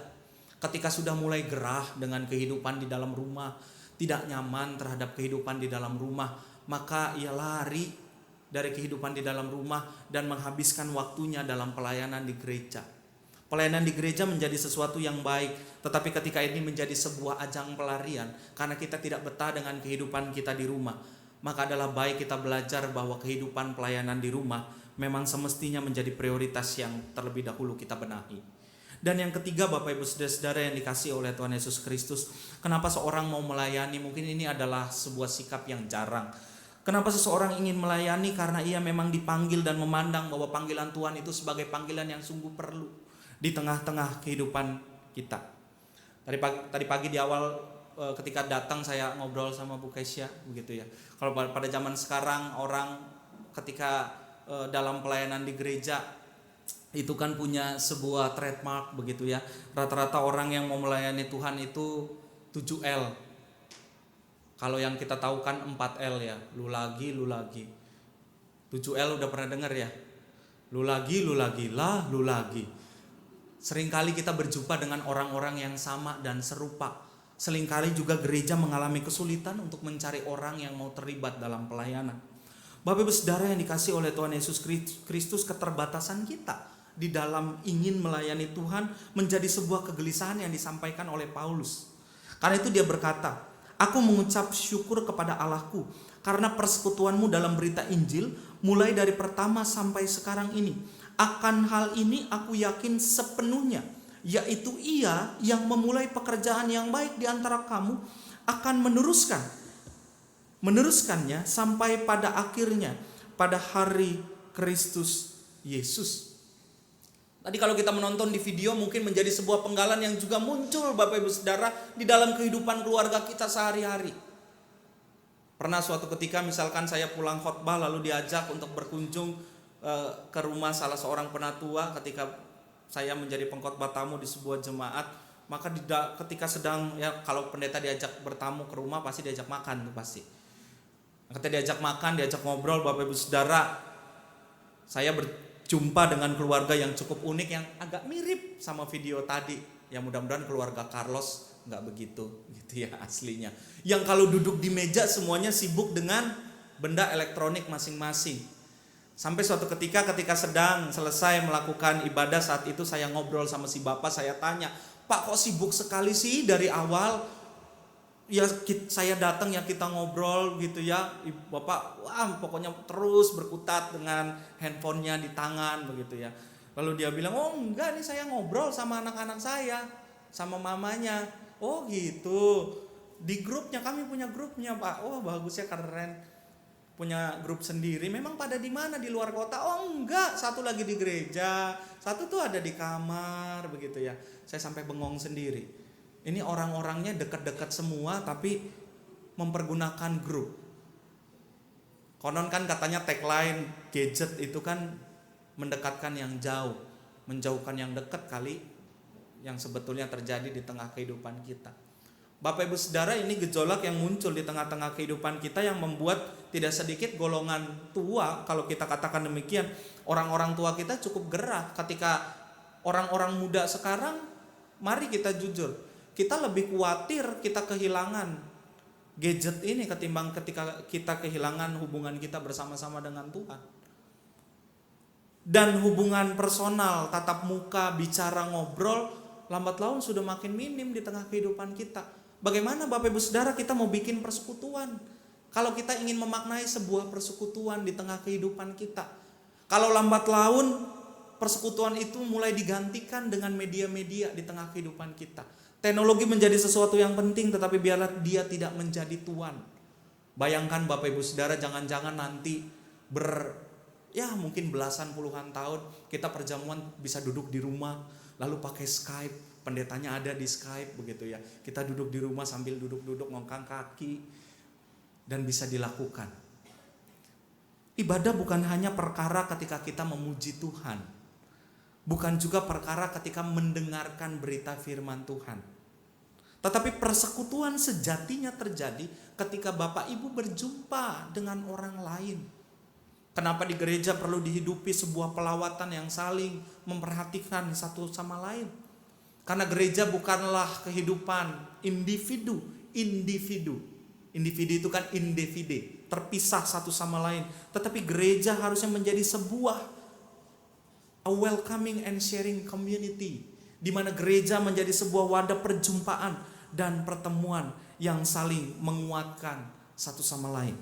Ketika sudah mulai gerah dengan kehidupan di dalam rumah, tidak nyaman terhadap kehidupan di dalam rumah, maka ia lari dari kehidupan di dalam rumah dan menghabiskan waktunya dalam pelayanan di gereja. Pelayanan di gereja menjadi sesuatu yang baik, tetapi ketika ini menjadi sebuah ajang pelarian karena kita tidak betah dengan kehidupan kita di rumah, maka adalah baik kita belajar bahwa kehidupan pelayanan di rumah memang semestinya menjadi prioritas yang terlebih dahulu kita benahi. Dan yang ketiga, Bapak Ibu Saudara yang dikasihi oleh Tuhan Yesus Kristus, kenapa seorang mau melayani? Mungkin ini adalah sebuah sikap yang jarang. Kenapa seseorang ingin melayani? Karena ia memang dipanggil dan memandang bahwa panggilan Tuhan itu sebagai panggilan yang sungguh perlu di tengah-tengah kehidupan kita. Tadi pagi di awal ketika datang saya ngobrol sama Bu Kesya begitu ya. Kalau pada zaman sekarang orang ketika dalam pelayanan di gereja itu kan punya sebuah trademark begitu ya. Rata-rata orang yang mau melayani Tuhan itu 7L. Kalau yang kita tahu kan 4L ya. Lu lagi. 7L udah pernah dengar ya? Lu lagi, lah, lu lagi. Seringkali kita berjumpa dengan orang-orang yang sama dan serupa. Seringkali juga gereja mengalami kesulitan untuk mencari orang yang mau terlibat dalam pelayanan. Bapak Ibu Saudara yang dikasihi oleh Tuhan Yesus Kristus, keterbatasan kita di dalam ingin melayani Tuhan menjadi sebuah kegelisahan yang disampaikan oleh Paulus. Karena itu dia berkata, aku mengucap syukur kepada Allahku karena persekutuanmu dalam berita Injil mulai dari pertama sampai sekarang ini. Akan hal ini aku yakin sepenuhnya, yaitu Ia yang memulai pekerjaan yang baik di antara kamu akan meneruskannya sampai pada akhirnya pada hari Kristus Yesus. Tadi kalau kita menonton di video mungkin menjadi sebuah penggalan yang juga muncul Bapak Ibu Saudara di dalam kehidupan keluarga kita sehari-hari. Pernah suatu ketika misalkan saya pulang khotbah lalu diajak untuk berkunjung ke rumah salah seorang penatua ketika saya menjadi pengkhotbah tamu di sebuah jemaat. Maka ketika sedang ya kalau pendeta diajak bertamu ke rumah pasti diajak makan tuh pasti. Ketika diajak makan, diajak ngobrol Bapak Ibu Saudara, saya berjumpa dengan keluarga yang cukup unik yang agak mirip sama video tadi. Ya mudah-mudahan keluarga Carlos nggak begitu gitu ya aslinya. Yang kalau duduk di meja semuanya sibuk dengan benda elektronik masing-masing. Sampai suatu ketika sedang selesai melakukan ibadah saat itu saya ngobrol sama si bapak, saya tanya, Pak kok sibuk sekali sih dari awal? Ya saya datang ya kita ngobrol gitu ya. Bapak wah pokoknya terus berkutat dengan handphonenya di tangan begitu ya. Lalu dia bilang, oh enggak nih saya ngobrol sama anak-anak saya, sama mamanya. Oh gitu, di grupnya kami punya grupnya Pak. Oh bagus ya, keren, punya grup sendiri. Memang pada di mana, di luar kota? Oh enggak, satu lagi di gereja, satu tuh ada di kamar begitu ya. Saya sampai bengong sendiri. Ini orang-orangnya dekat-dekat semua tapi mempergunakan grup. Konon kan katanya tagline gadget itu kan mendekatkan yang jauh, menjauhkan yang dekat kali. Yang sebetulnya terjadi di tengah kehidupan kita. Bapak Ibu Saudara, ini gejolak yang muncul di tengah-tengah kehidupan kita yang membuat tidak sedikit golongan tua, kalau kita katakan demikian, orang-orang tua kita cukup gerah ketika orang-orang muda sekarang, mari kita jujur, kita lebih khawatir kita kehilangan gadget ini ketimbang ketika kita kehilangan hubungan kita bersama-sama dengan Tuhan. Dan hubungan personal, tatap muka, bicara, ngobrol, lambat laun sudah makin minim di tengah kehidupan kita. Bagaimana Bapak Ibu Saudara kita mau bikin persekutuan? Kalau kita ingin memaknai sebuah persekutuan di tengah kehidupan kita. Kalau lambat laun persekutuan itu mulai digantikan dengan media-media di tengah kehidupan kita. Teknologi menjadi sesuatu yang penting tetapi biarlah dia tidak menjadi tuan. Bayangkan Bapak Ibu Saudara jangan-jangan nanti mungkin belasan puluhan tahun kita perjamuan bisa duduk di rumah. Lalu pakai Skype, pendetanya ada di Skype begitu ya. Kita duduk di rumah sambil duduk-duduk ngongkang kaki dan bisa dilakukan. Ibadah bukan hanya perkara ketika kita memuji Tuhan. Bukan juga perkara ketika mendengarkan berita firman Tuhan. Tetapi persekutuan sejatinya terjadi ketika Bapak Ibu berjumpa dengan orang lain. Kenapa di gereja perlu dihidupi sebuah pelawatan yang saling memperhatikan satu sama lain? Karena gereja bukanlah kehidupan individu. Individu itu kan individe, terpisah satu sama lain. Tetapi gereja harusnya menjadi sebuah a welcoming and sharing community, di mana gereja menjadi sebuah wadah perjumpaan dan pertemuan yang saling menguatkan satu sama lain.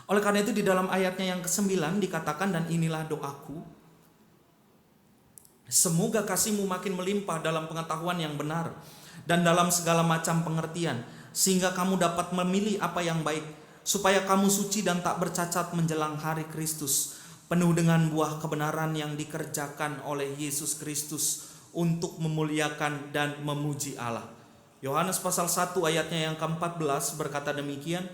Oleh karena itu di dalam ayatnya yang ke-9 dikatakan, dan inilah doaku, semoga kasihmu makin melimpah dalam pengetahuan yang benar dan dalam segala macam pengertian, sehingga kamu dapat memilih apa yang baik, supaya kamu suci dan tak bercacat menjelang hari Kristus, penuh dengan buah kebenaran yang dikerjakan oleh Yesus Kristus untuk memuliakan dan memuji Allah. Yohanes pasal 1 ayatnya yang ke-14 berkata demikian,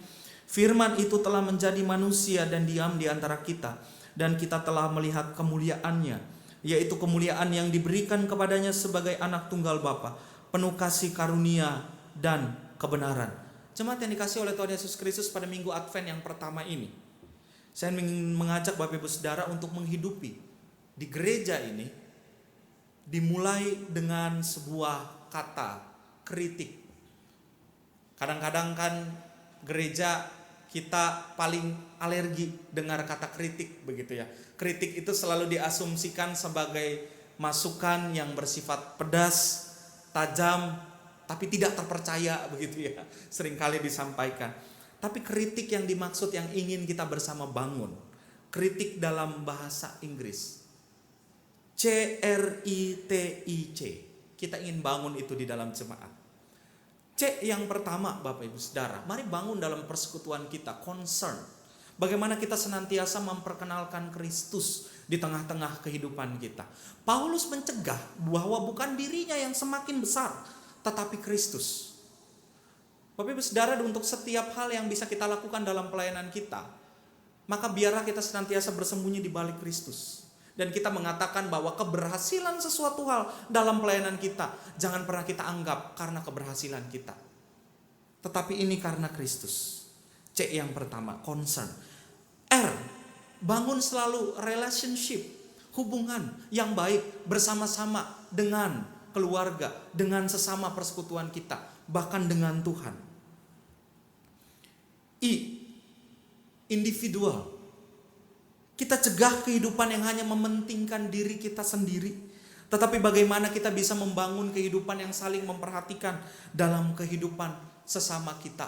firman itu telah menjadi manusia dan diam di antara kita, dan kita telah melihat kemuliaannya, yaitu kemuliaan yang diberikan kepadanya sebagai anak tunggal Bapa, penuh kasih karunia dan kebenaran. Jemaat yang dikasih oleh Tuhan Yesus Kristus, pada minggu Advent yang pertama ini, saya ingin mengajak Bapak Ibu Saudara untuk menghidupi di gereja ini dimulai dengan sebuah kata kritik. Kadang-kadang kan gereja kita paling alergi dengar kata kritik, begitu ya. Kritik itu selalu diasumsikan sebagai masukan yang bersifat pedas, tajam, tapi tidak terpercaya, begitu ya. Seringkali disampaikan. Tapi kritik yang dimaksud yang ingin kita bersama bangun, kritik dalam bahasa Inggris, CRITIC. Kita ingin bangun itu di dalam jemaat. C yang pertama, Bapak Ibu Saudara, mari bangun dalam persekutuan kita, concern. Bagaimana kita senantiasa memperkenalkan Kristus di tengah-tengah kehidupan kita. Paulus mencegah bahwa bukan dirinya yang semakin besar, tetapi Kristus. Bapak Ibu Saudara, untuk setiap hal yang bisa kita lakukan dalam pelayanan kita, maka biarlah kita senantiasa bersembunyi di balik Kristus. Dan kita mengatakan bahwa keberhasilan sesuatu hal dalam pelayanan kita jangan pernah kita anggap karena keberhasilan kita, tetapi ini karena Kristus. C yang pertama, concern. R, bangun selalu relationship, hubungan yang baik bersama-sama dengan keluarga, dengan sesama persekutuan kita, bahkan dengan Tuhan. I, individual. Kita cegah kehidupan yang hanya mementingkan diri kita sendiri, tetapi bagaimana kita bisa membangun kehidupan yang saling memperhatikan dalam kehidupan sesama kita.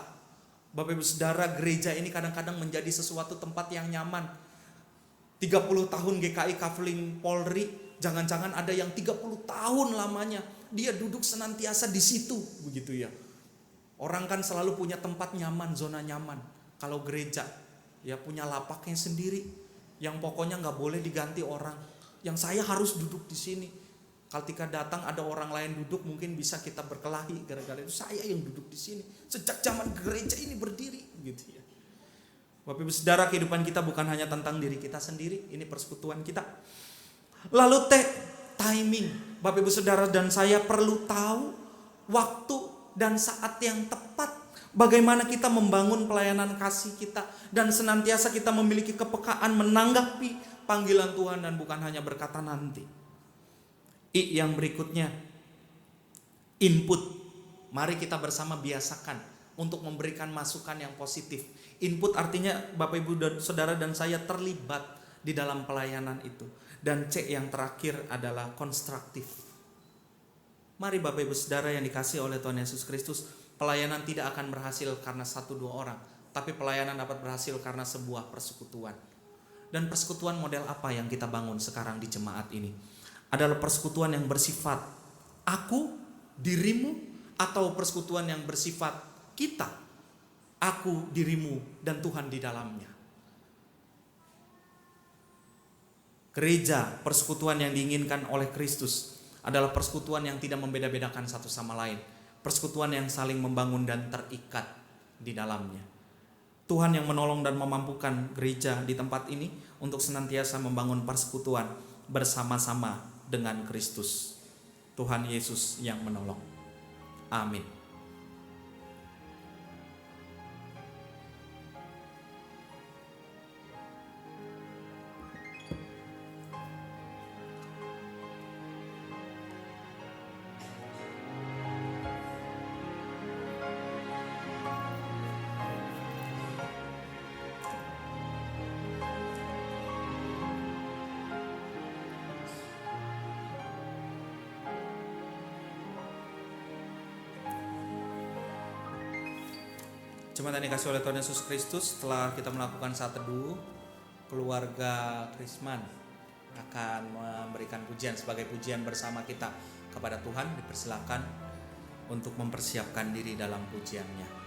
Bapak Ibu Saudara, gereja ini kadang-kadang menjadi sesuatu tempat yang nyaman. 30 tahun GKI Kafling Polri, jangan-jangan ada yang 30 tahun lamanya dia duduk senantiasa di situ, begitu ya. Orang kan selalu punya tempat nyaman, zona nyaman. Kalau gereja ya punya lapaknya sendiri, yang pokoknya nggak boleh diganti orang. Yang saya harus duduk di sini. Ketika datang ada orang lain duduk, mungkin bisa kita berkelahi gara-gara itu saya yang duduk di sini. Sejak zaman gereja ini berdiri, gitu ya. Bapak Ibu Saudara, kehidupan kita bukan hanya tentang diri kita sendiri, ini persekutuan kita. Lalu timing. Bapak Ibu Saudara dan saya perlu tahu waktu dan saat yang tepat. Bagaimana kita membangun pelayanan kasih kita dan senantiasa kita memiliki kepekaan menanggapi panggilan Tuhan dan bukan hanya berkata nanti. I yang berikutnya, input. Mari kita bersama biasakan untuk memberikan masukan yang positif. Input artinya Bapak Ibu Saudara dan saya terlibat di dalam pelayanan itu. Dan C yang terakhir adalah konstruktif. Mari Bapak Ibu Saudara yang dikasihi oleh Tuhan Yesus Kristus, pelayanan tidak akan berhasil karena 1-2 orang, tapi pelayanan dapat berhasil karena sebuah persekutuan. Dan persekutuan model apa yang kita bangun sekarang di jemaat ini? Adalah persekutuan yang bersifat aku, dirimu, atau persekutuan yang bersifat kita, aku, dirimu, dan Tuhan di dalamnya. Gereja, persekutuan yang diinginkan oleh Kristus adalah persekutuan yang tidak membeda-bedakan satu sama lain. Persekutuan yang saling membangun dan terikat di dalamnya. Tuhan yang menolong dan memampukan gereja di tempat ini untuk senantiasa membangun persekutuan bersama-sama dengan Kristus. Tuhan Yesus yang menolong. Amin. Jemaat yang dikasihi oleh Tuhan Yesus Kristus, setelah kita melakukan saat teduh, keluarga Krisman akan memberikan pujian sebagai pujian bersama kita kepada Tuhan. Dipersilakan untuk mempersiapkan diri dalam pujiannya.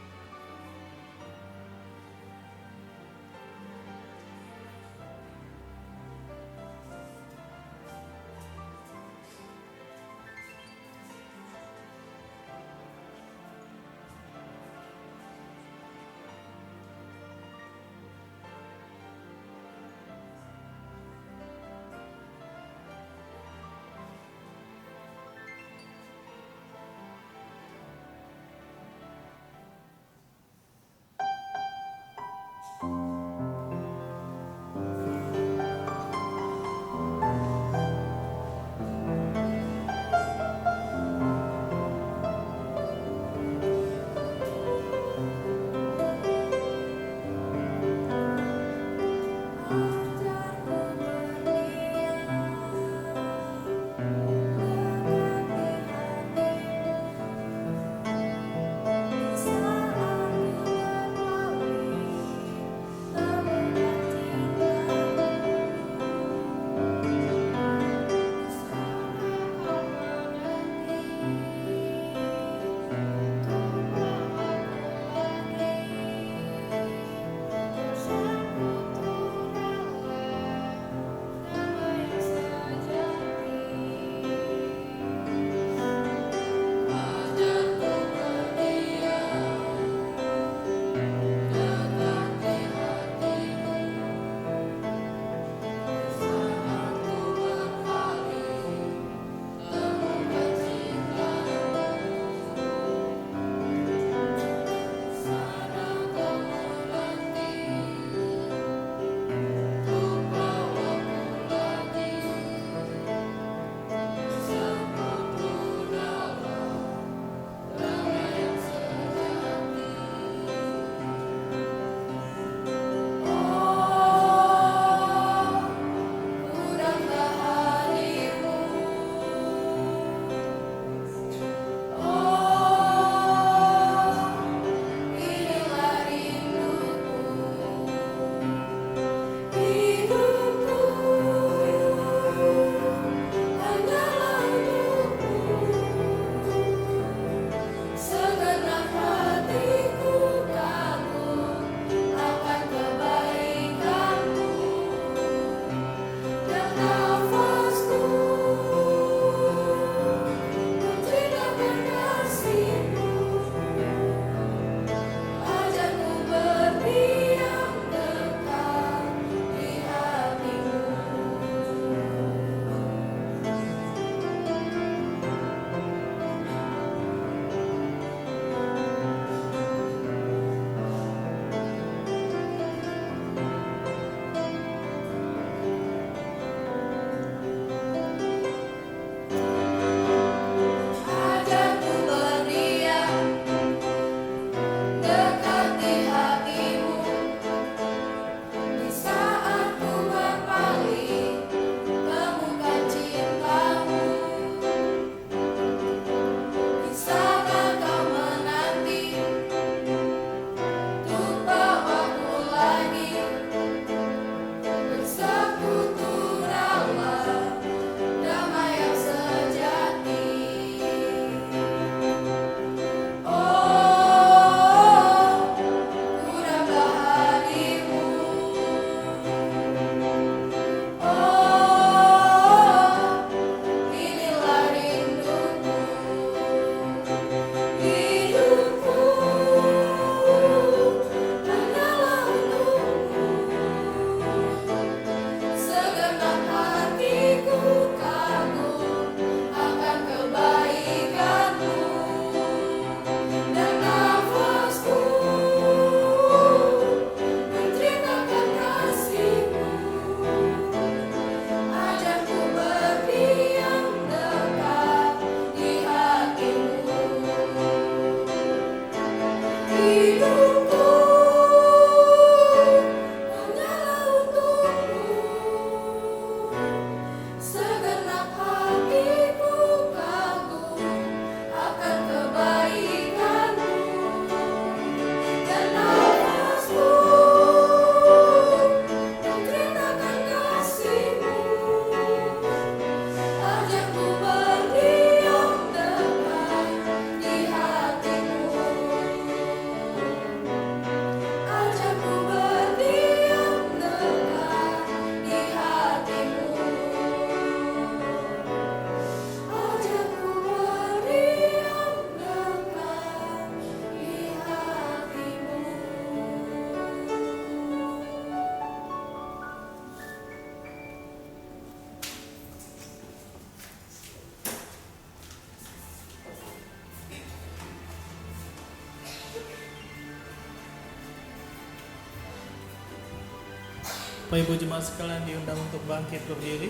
Bapak Ibu jemaat sekalian diundang untuk bangkit berdiri.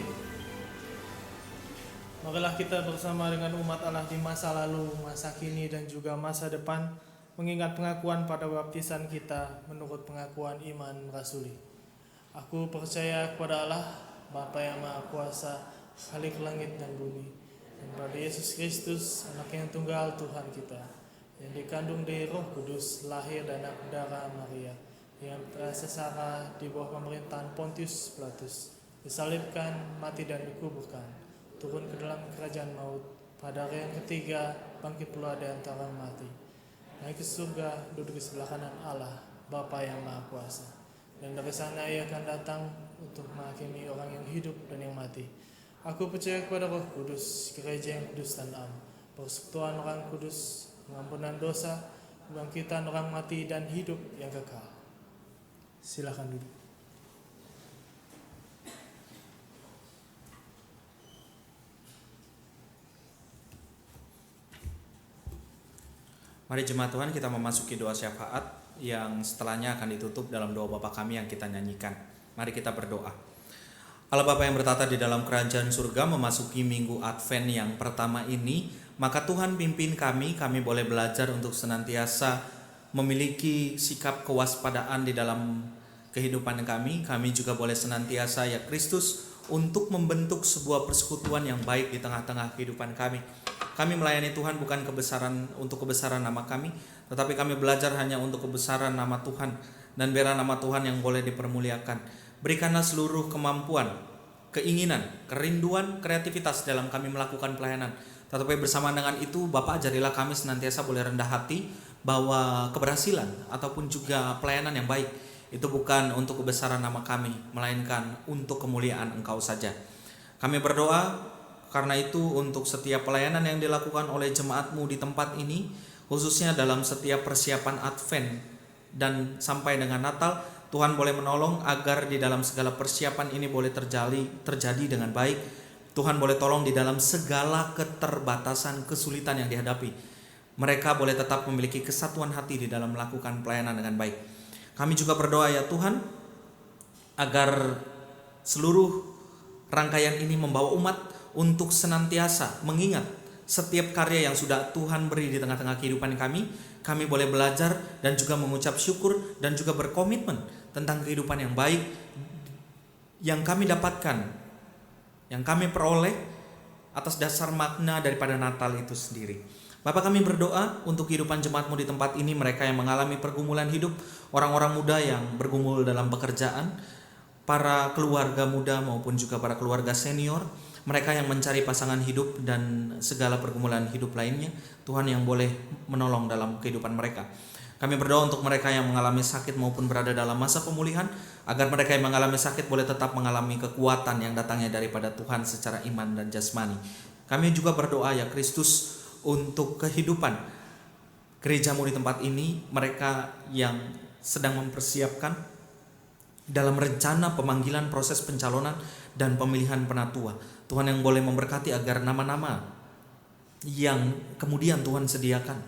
Marilah kita bersama dengan umat Allah di masa lalu, masa kini dan juga masa depan mengingat pengakuan pada baptisan kita menurut pengakuan iman rasuli. Aku percaya kepada Allah, Bapa yang Maha Kuasa, Khalik langit dan bumi, dan pada Yesus Kristus, Anak yang tunggal Tuhan kita, yang dikandung dari Roh Kudus, lahir dan darah Maria, yang tersesara di bawah pemerintahan Pontius Pilatus, disalibkan, mati dan dikuburkan, turun ke dalam kerajaan maut, pada hari yang ketiga bangkit pula dari antara mati, naik ke surga, duduk di sebelah kanan Allah, Bapa yang Maha Kuasa, dan dari sana Ia akan datang untuk menghakimi orang yang hidup dan yang mati. Aku percaya kepada Roh Kudus, gereja yang kudus dan am, persekutuan orang kudus, pengampunan dosa, kebangkitan orang mati dan hidup yang kekal. Silakan duduk. Mari jemaat Tuhan, kita memasuki doa syafaat yang setelahnya akan ditutup dalam doa Bapa kami yang kita nyanyikan. Mari kita berdoa. Allah Bapa yang bertata di dalam kerajaan surga, memasuki minggu Advent yang pertama ini, maka Tuhan pimpin kami boleh belajar untuk senantiasa memiliki sikap kewaspadaan di dalam kehidupan kami. Kami juga boleh senantiasa ya Kristus untuk membentuk sebuah persekutuan yang baik di tengah-tengah kehidupan kami. Kami melayani Tuhan bukan untuk kebesaran nama kami, tetapi kami belajar hanya untuk kebesaran nama Tuhan, dan biarlah nama Tuhan yang boleh dipermuliakan. Berikanlah seluruh kemampuan, keinginan, kerinduan, kreativitas dalam kami melakukan pelayanan. Tetapi bersama dengan itu, Bapa ajarilah kami senantiasa boleh rendah hati bahwa keberhasilan ataupun juga pelayanan yang baik itu bukan untuk kebesaran nama kami, melainkan untuk kemuliaan Engkau saja. Kami berdoa karena itu untuk setiap pelayanan yang dilakukan oleh jemaat-Mu di tempat ini, khususnya dalam setiap persiapan Advent dan sampai dengan Natal, Tuhan boleh menolong agar di dalam segala persiapan ini boleh terjadi dengan baik. Tuhan boleh tolong di dalam segala keterbatasan, kesulitan yang dihadapi. Mereka boleh tetap memiliki kesatuan hati di dalam melakukan pelayanan dengan baik. Kami juga berdoa ya Tuhan, agar seluruh rangkaian ini membawa umat untuk senantiasa mengingat setiap karya yang sudah Tuhan beri di tengah-tengah kehidupan kami. Kami boleh belajar dan juga mengucap syukur dan juga berkomitmen tentang kehidupan yang baik yang kami dapatkan, yang kami peroleh atas dasar makna daripada Natal itu sendiri. Bapak, kami berdoa untuk kehidupan jemaat-Mu di tempat ini, mereka yang mengalami pergumulan hidup, orang-orang muda yang bergumul dalam pekerjaan, para keluarga muda maupun juga para keluarga senior, mereka yang mencari pasangan hidup dan segala pergumulan hidup lainnya, Tuhan yang boleh menolong dalam kehidupan mereka. Kami berdoa untuk mereka yang mengalami sakit maupun berada dalam masa pemulihan, agar mereka yang mengalami sakit boleh tetap mengalami kekuatan yang datangnya daripada Tuhan secara iman dan jasmani. Kami juga berdoa ya Kristus untuk kehidupan gereja-Mu di tempat ini, mereka yang sedang mempersiapkan dalam rencana pemanggilan, proses pencalonan dan pemilihan penatua. Tuhan yang boleh memberkati agar nama-nama yang kemudian Tuhan sediakan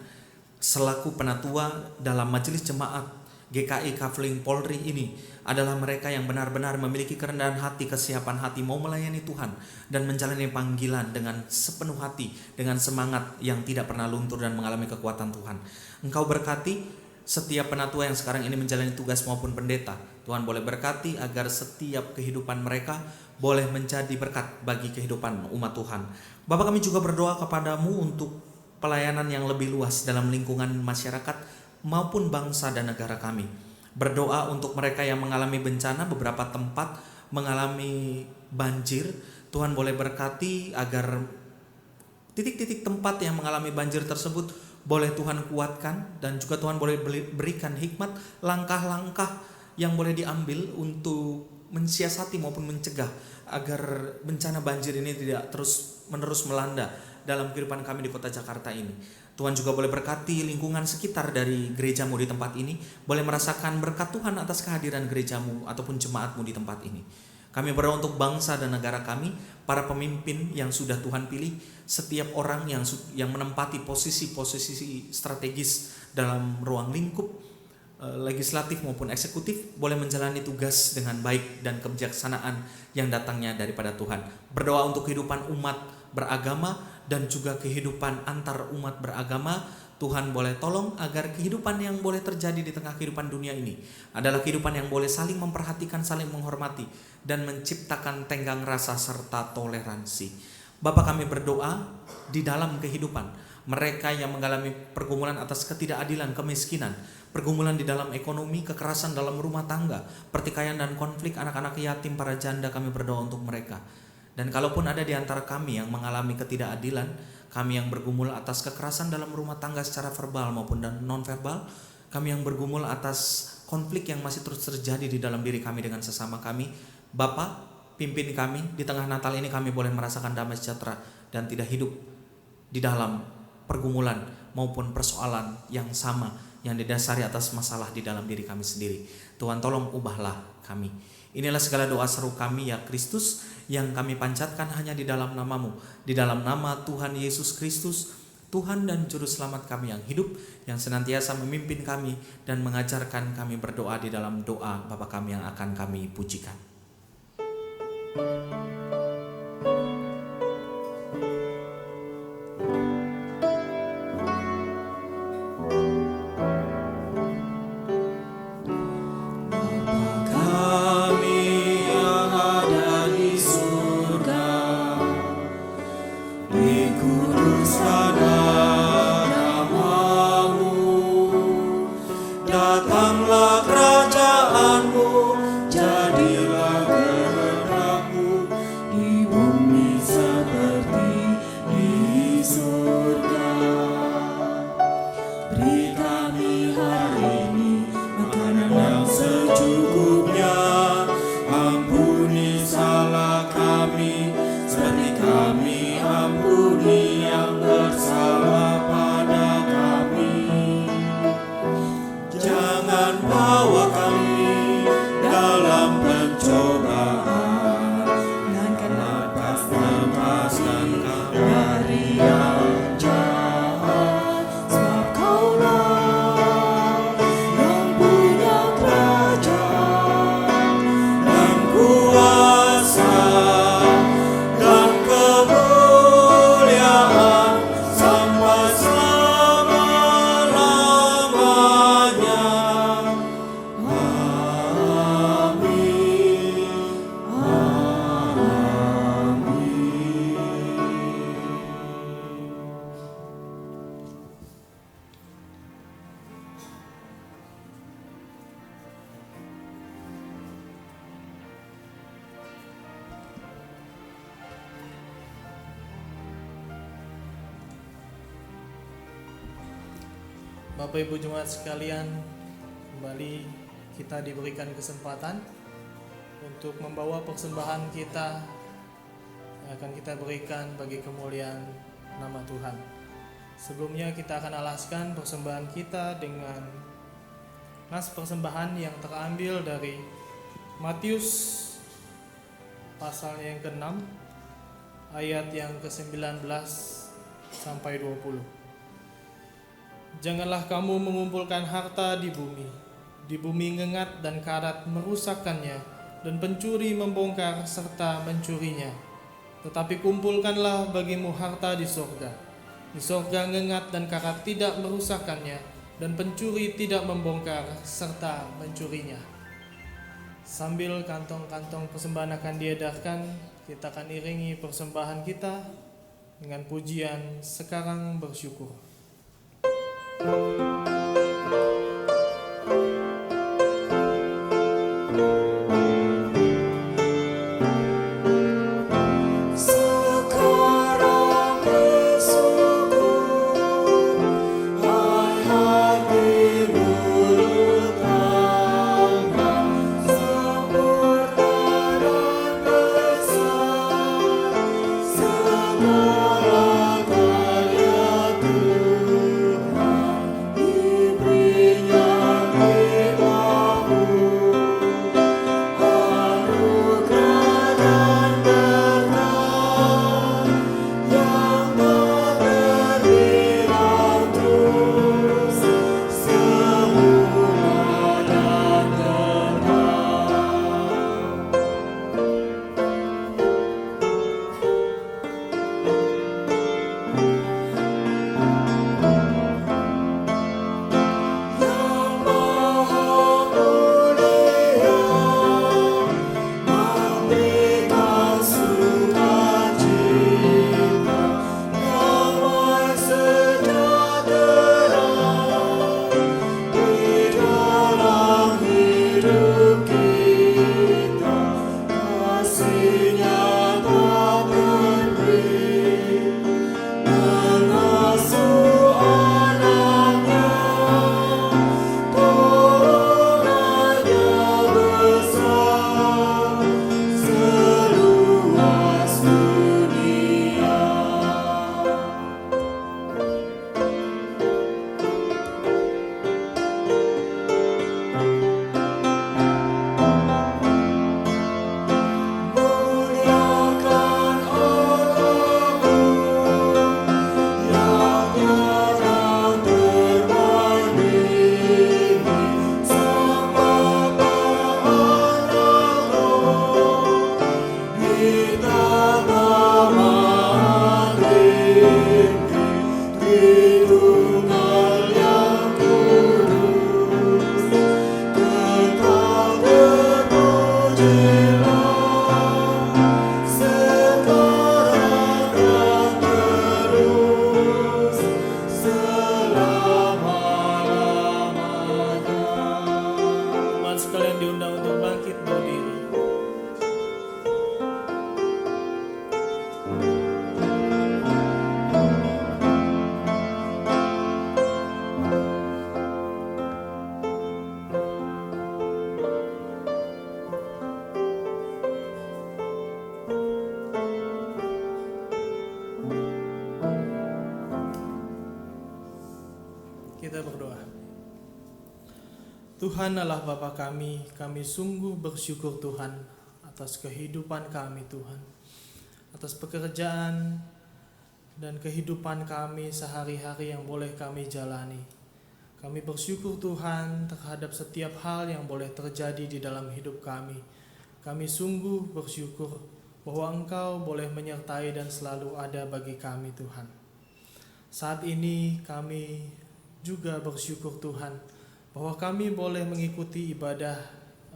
selaku penatua dalam majelis jemaat GKI Kafling Polri ini adalah mereka yang benar-benar memiliki kerendahan hati, kesiapan hati, mau melayani Tuhan dan menjalani panggilan dengan sepenuh hati, dengan semangat yang tidak pernah luntur dan mengalami kekuatan Tuhan. Engkau berkati setiap penatua yang sekarang ini menjalani tugas maupun pendeta. Tuhan boleh berkati agar setiap kehidupan mereka boleh menjadi berkat bagi kehidupan umat Tuhan. Bapak, kami juga berdoa kepadamu untuk pelayanan yang lebih luas dalam lingkungan masyarakat maupun bangsa dan negara kami. Berdoa untuk mereka yang mengalami bencana, beberapa tempat mengalami banjir. Tuhan boleh berkati agar titik-titik tempat yang mengalami banjir tersebut boleh Tuhan kuatkan, dan juga Tuhan boleh berikan hikmat langkah-langkah yang boleh diambil untuk mensiasati maupun mencegah agar bencana banjir ini tidak terus-menerus melanda dalam kehidupan kami di kota Jakarta ini. Tuhan juga boleh berkati lingkungan sekitar dari gereja-Mu di tempat ini, boleh merasakan berkat Tuhan atas kehadiran gereja-Mu ataupun jemaat-Mu di tempat ini. Kami berdoa untuk bangsa dan negara kami, para pemimpin yang sudah Tuhan pilih, setiap orang yang menempati posisi-posisi strategis dalam ruang lingkup legislatif maupun eksekutif boleh menjalani tugas dengan baik dan kebijaksanaan yang datangnya daripada Tuhan. Berdoa untuk kehidupan umat beragama dan juga kehidupan antar umat beragama. Tuhan boleh tolong agar kehidupan yang boleh terjadi di tengah kehidupan dunia ini adalah kehidupan yang boleh saling memperhatikan, saling menghormati, dan menciptakan tenggang rasa serta toleransi. Bapa, kami berdoa di dalam kehidupan mereka yang mengalami pergumulan atas ketidakadilan, kemiskinan, pergumulan di dalam ekonomi, kekerasan dalam rumah tangga, pertikaian dan konflik, anak-anak yatim, para janda, kami berdoa untuk mereka. Dan kalaupun ada di antara kami yang mengalami ketidakadilan, kami yang bergumul atas kekerasan dalam rumah tangga secara verbal maupun dan non-verbal, kami yang bergumul atas konflik yang masih terus terjadi di dalam diri kami dengan sesama kami, Bapa, pimpin kami di tengah Natal ini, kami boleh merasakan damai sejahtera dan tidak hidup di dalam pergumulan maupun persoalan yang sama yang didasari atas masalah di dalam diri kami sendiri. Tuhan, tolong ubahlah kami. Inilah segala doa seru kami ya Kristus, yang kami panjatkan hanya di dalam nama-Mu, di dalam nama Tuhan Yesus Kristus, Tuhan dan Juru Selamat kami yang hidup, yang senantiasa memimpin kami dan mengajarkan kami berdoa di dalam doa Bapa kami yang akan kami pujikan. Datanglah kerajaanmu, jadilah kehendakmu di bumi seperti di surga. Beri kami hari ini makanan yang secukupnya, ampuni salah kami seperti kami ampuni yang bersalah pada kami. Jangan bawa kami dalam pencobaan, dan lepaskan kami dari yang jahat. Sebab Kaulah yang punya kerajaan dan kuasa dan kemuliaan sampai selama-lamanya. Bapak Ibu Jemaat sekalian, kembali kita diberikan kesempatan untuk membawa persembahan kita yang akan kita berikan bagi kemuliaan nama Tuhan. Sebelumnya kita akan alaskan persembahan kita dengan nas persembahan yang terambil dari Matius pasal yang ke-6 ayat yang ke-19 sampai 20. Janganlah kamu mengumpulkan harta di bumi ngengat dan karat merusakkannya, dan pencuri membongkar serta mencurinya. Tetapi kumpulkanlah bagimu harta di sorga. Di sorga ngengat dan karat tidak merusakkannya, dan pencuri tidak membongkar serta mencurinya. Sambil kantong-kantong persembahan akan diedarkan, kita akan iringi persembahan kita dengan pujian Sekarang Bersyukur. Sekarang bersyukur, hai hati bertambah sempurna dan besar segala karya Tuhan. Kita berdoa. Tuhan Allah Bapa kami sungguh bersyukur Tuhan atas kehidupan kami Tuhan, atas pekerjaan dan kehidupan kami sehari-hari yang boleh kami jalani. Kami bersyukur Tuhan terhadap setiap hal yang boleh terjadi di dalam hidup kami. Kami sungguh bersyukur bahwa Engkau boleh menyertai dan selalu ada bagi kami Tuhan. Saat ini kami juga bersyukur Tuhan bahwa kami boleh mengikuti ibadah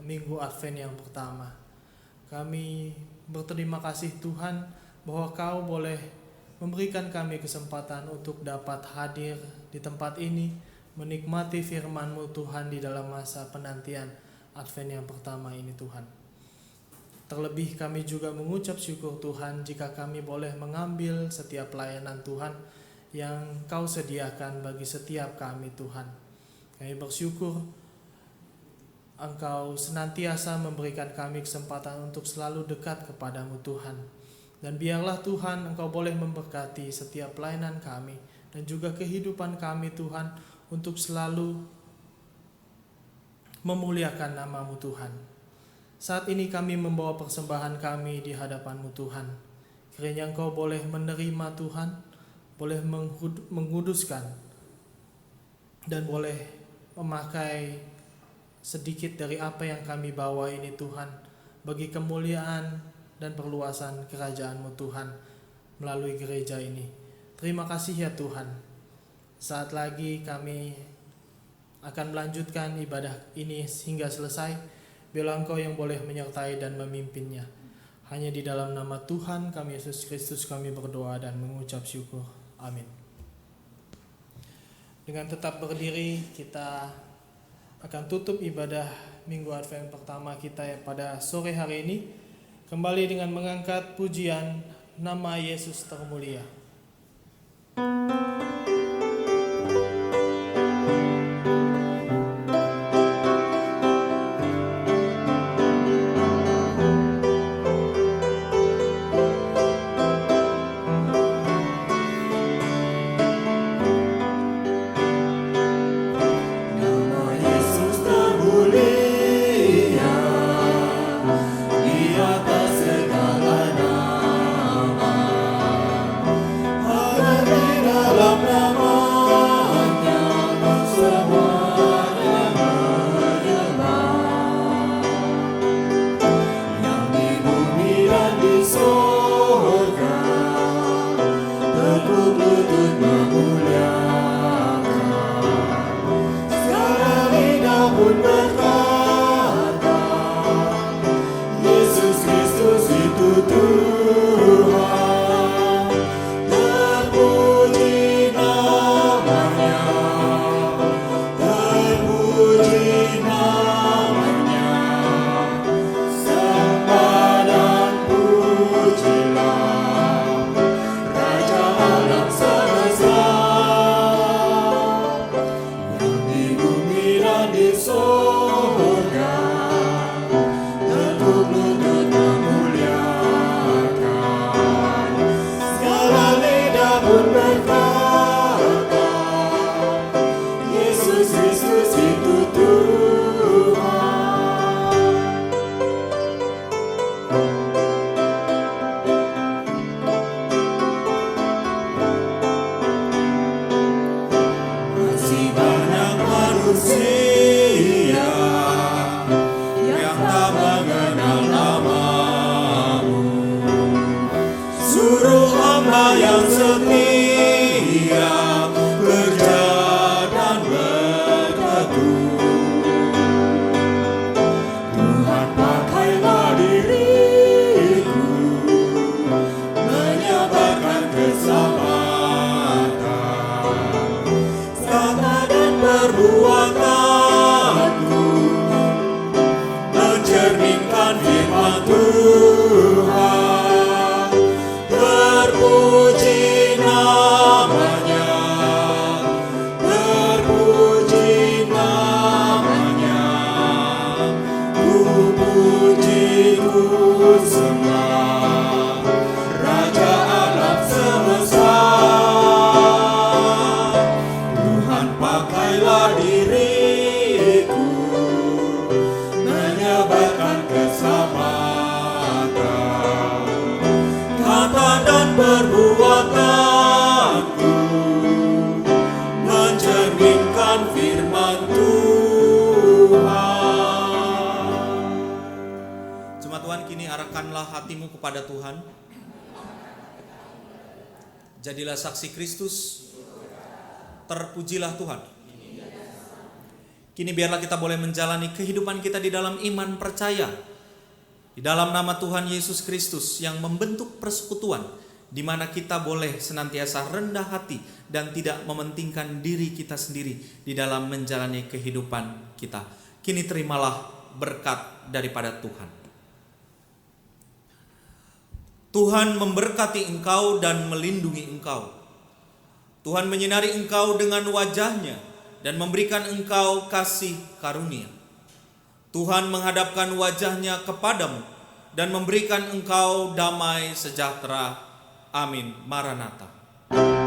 Minggu Advent yang pertama. Kami berterima kasih Tuhan bahwa Kau boleh memberikan kami kesempatan untuk dapat hadir di tempat ini, menikmati firman-Mu Tuhan di dalam masa penantian Advent yang pertama ini Tuhan. Terlebih kami juga mengucap syukur Tuhan jika kami boleh mengambil setiap pelayanan Tuhan yang Kau sediakan bagi setiap kami Tuhan. Kami bersyukur Engkau senantiasa memberikan kami kesempatan untuk selalu dekat kepadamu Tuhan. Dan biarlah Tuhan Engkau boleh memberkati setiap pelayanan kami dan juga kehidupan kami Tuhan untuk selalu memuliakan nama-Mu Tuhan. Saat ini kami membawa persembahan kami di hadapan-Mu Tuhan. Kiranya Engkau boleh menerima Tuhan, boleh menguduskan dan boleh memakai sedikit dari apa yang kami bawa ini Tuhan bagi kemuliaan dan perluasan kerajaan-Mu Tuhan melalui gereja ini. Terima kasih ya Tuhan. Saat lagi kami akan melanjutkan ibadah ini hingga selesai. Biarlah Engkau yang boleh menyertai dan memimpinnya. Hanya di dalam nama Tuhan kami Yesus Kristus kami berdoa dan mengucap syukur. Amin. Dengan tetap berdiri, kita akan tutup ibadah Minggu Advent pertama kita pada sore hari ini. Kembali dengan mengangkat pujian Nama Yesus Termulia. Tuhan pakailah diriku, menyebarkan keselamatan, kata dan perbuatanku mencerminkan firman Tuhan. Jemaat Tuhan, kini arahkanlah hatimu kepada Tuhan. Jadilah saksi Kristus. Terpujilah Tuhan. Kini biarlah kita boleh menjalani kehidupan kita di dalam iman percaya, di dalam nama Tuhan Yesus Kristus yang membentuk persekutuan, di mana kita boleh senantiasa rendah hati dan tidak mementingkan diri kita sendiri di dalam menjalani kehidupan kita. Kini terimalah berkat daripada Tuhan. Tuhan memberkati engkau dan melindungi engkau. Tuhan menyinari engkau dengan wajah-Nya dan memberikan engkau kasih karunia. Tuhan menghadapkan wajah-Nya kepadamu dan memberikan engkau damai sejahtera. Amin. Maranatha. Amin.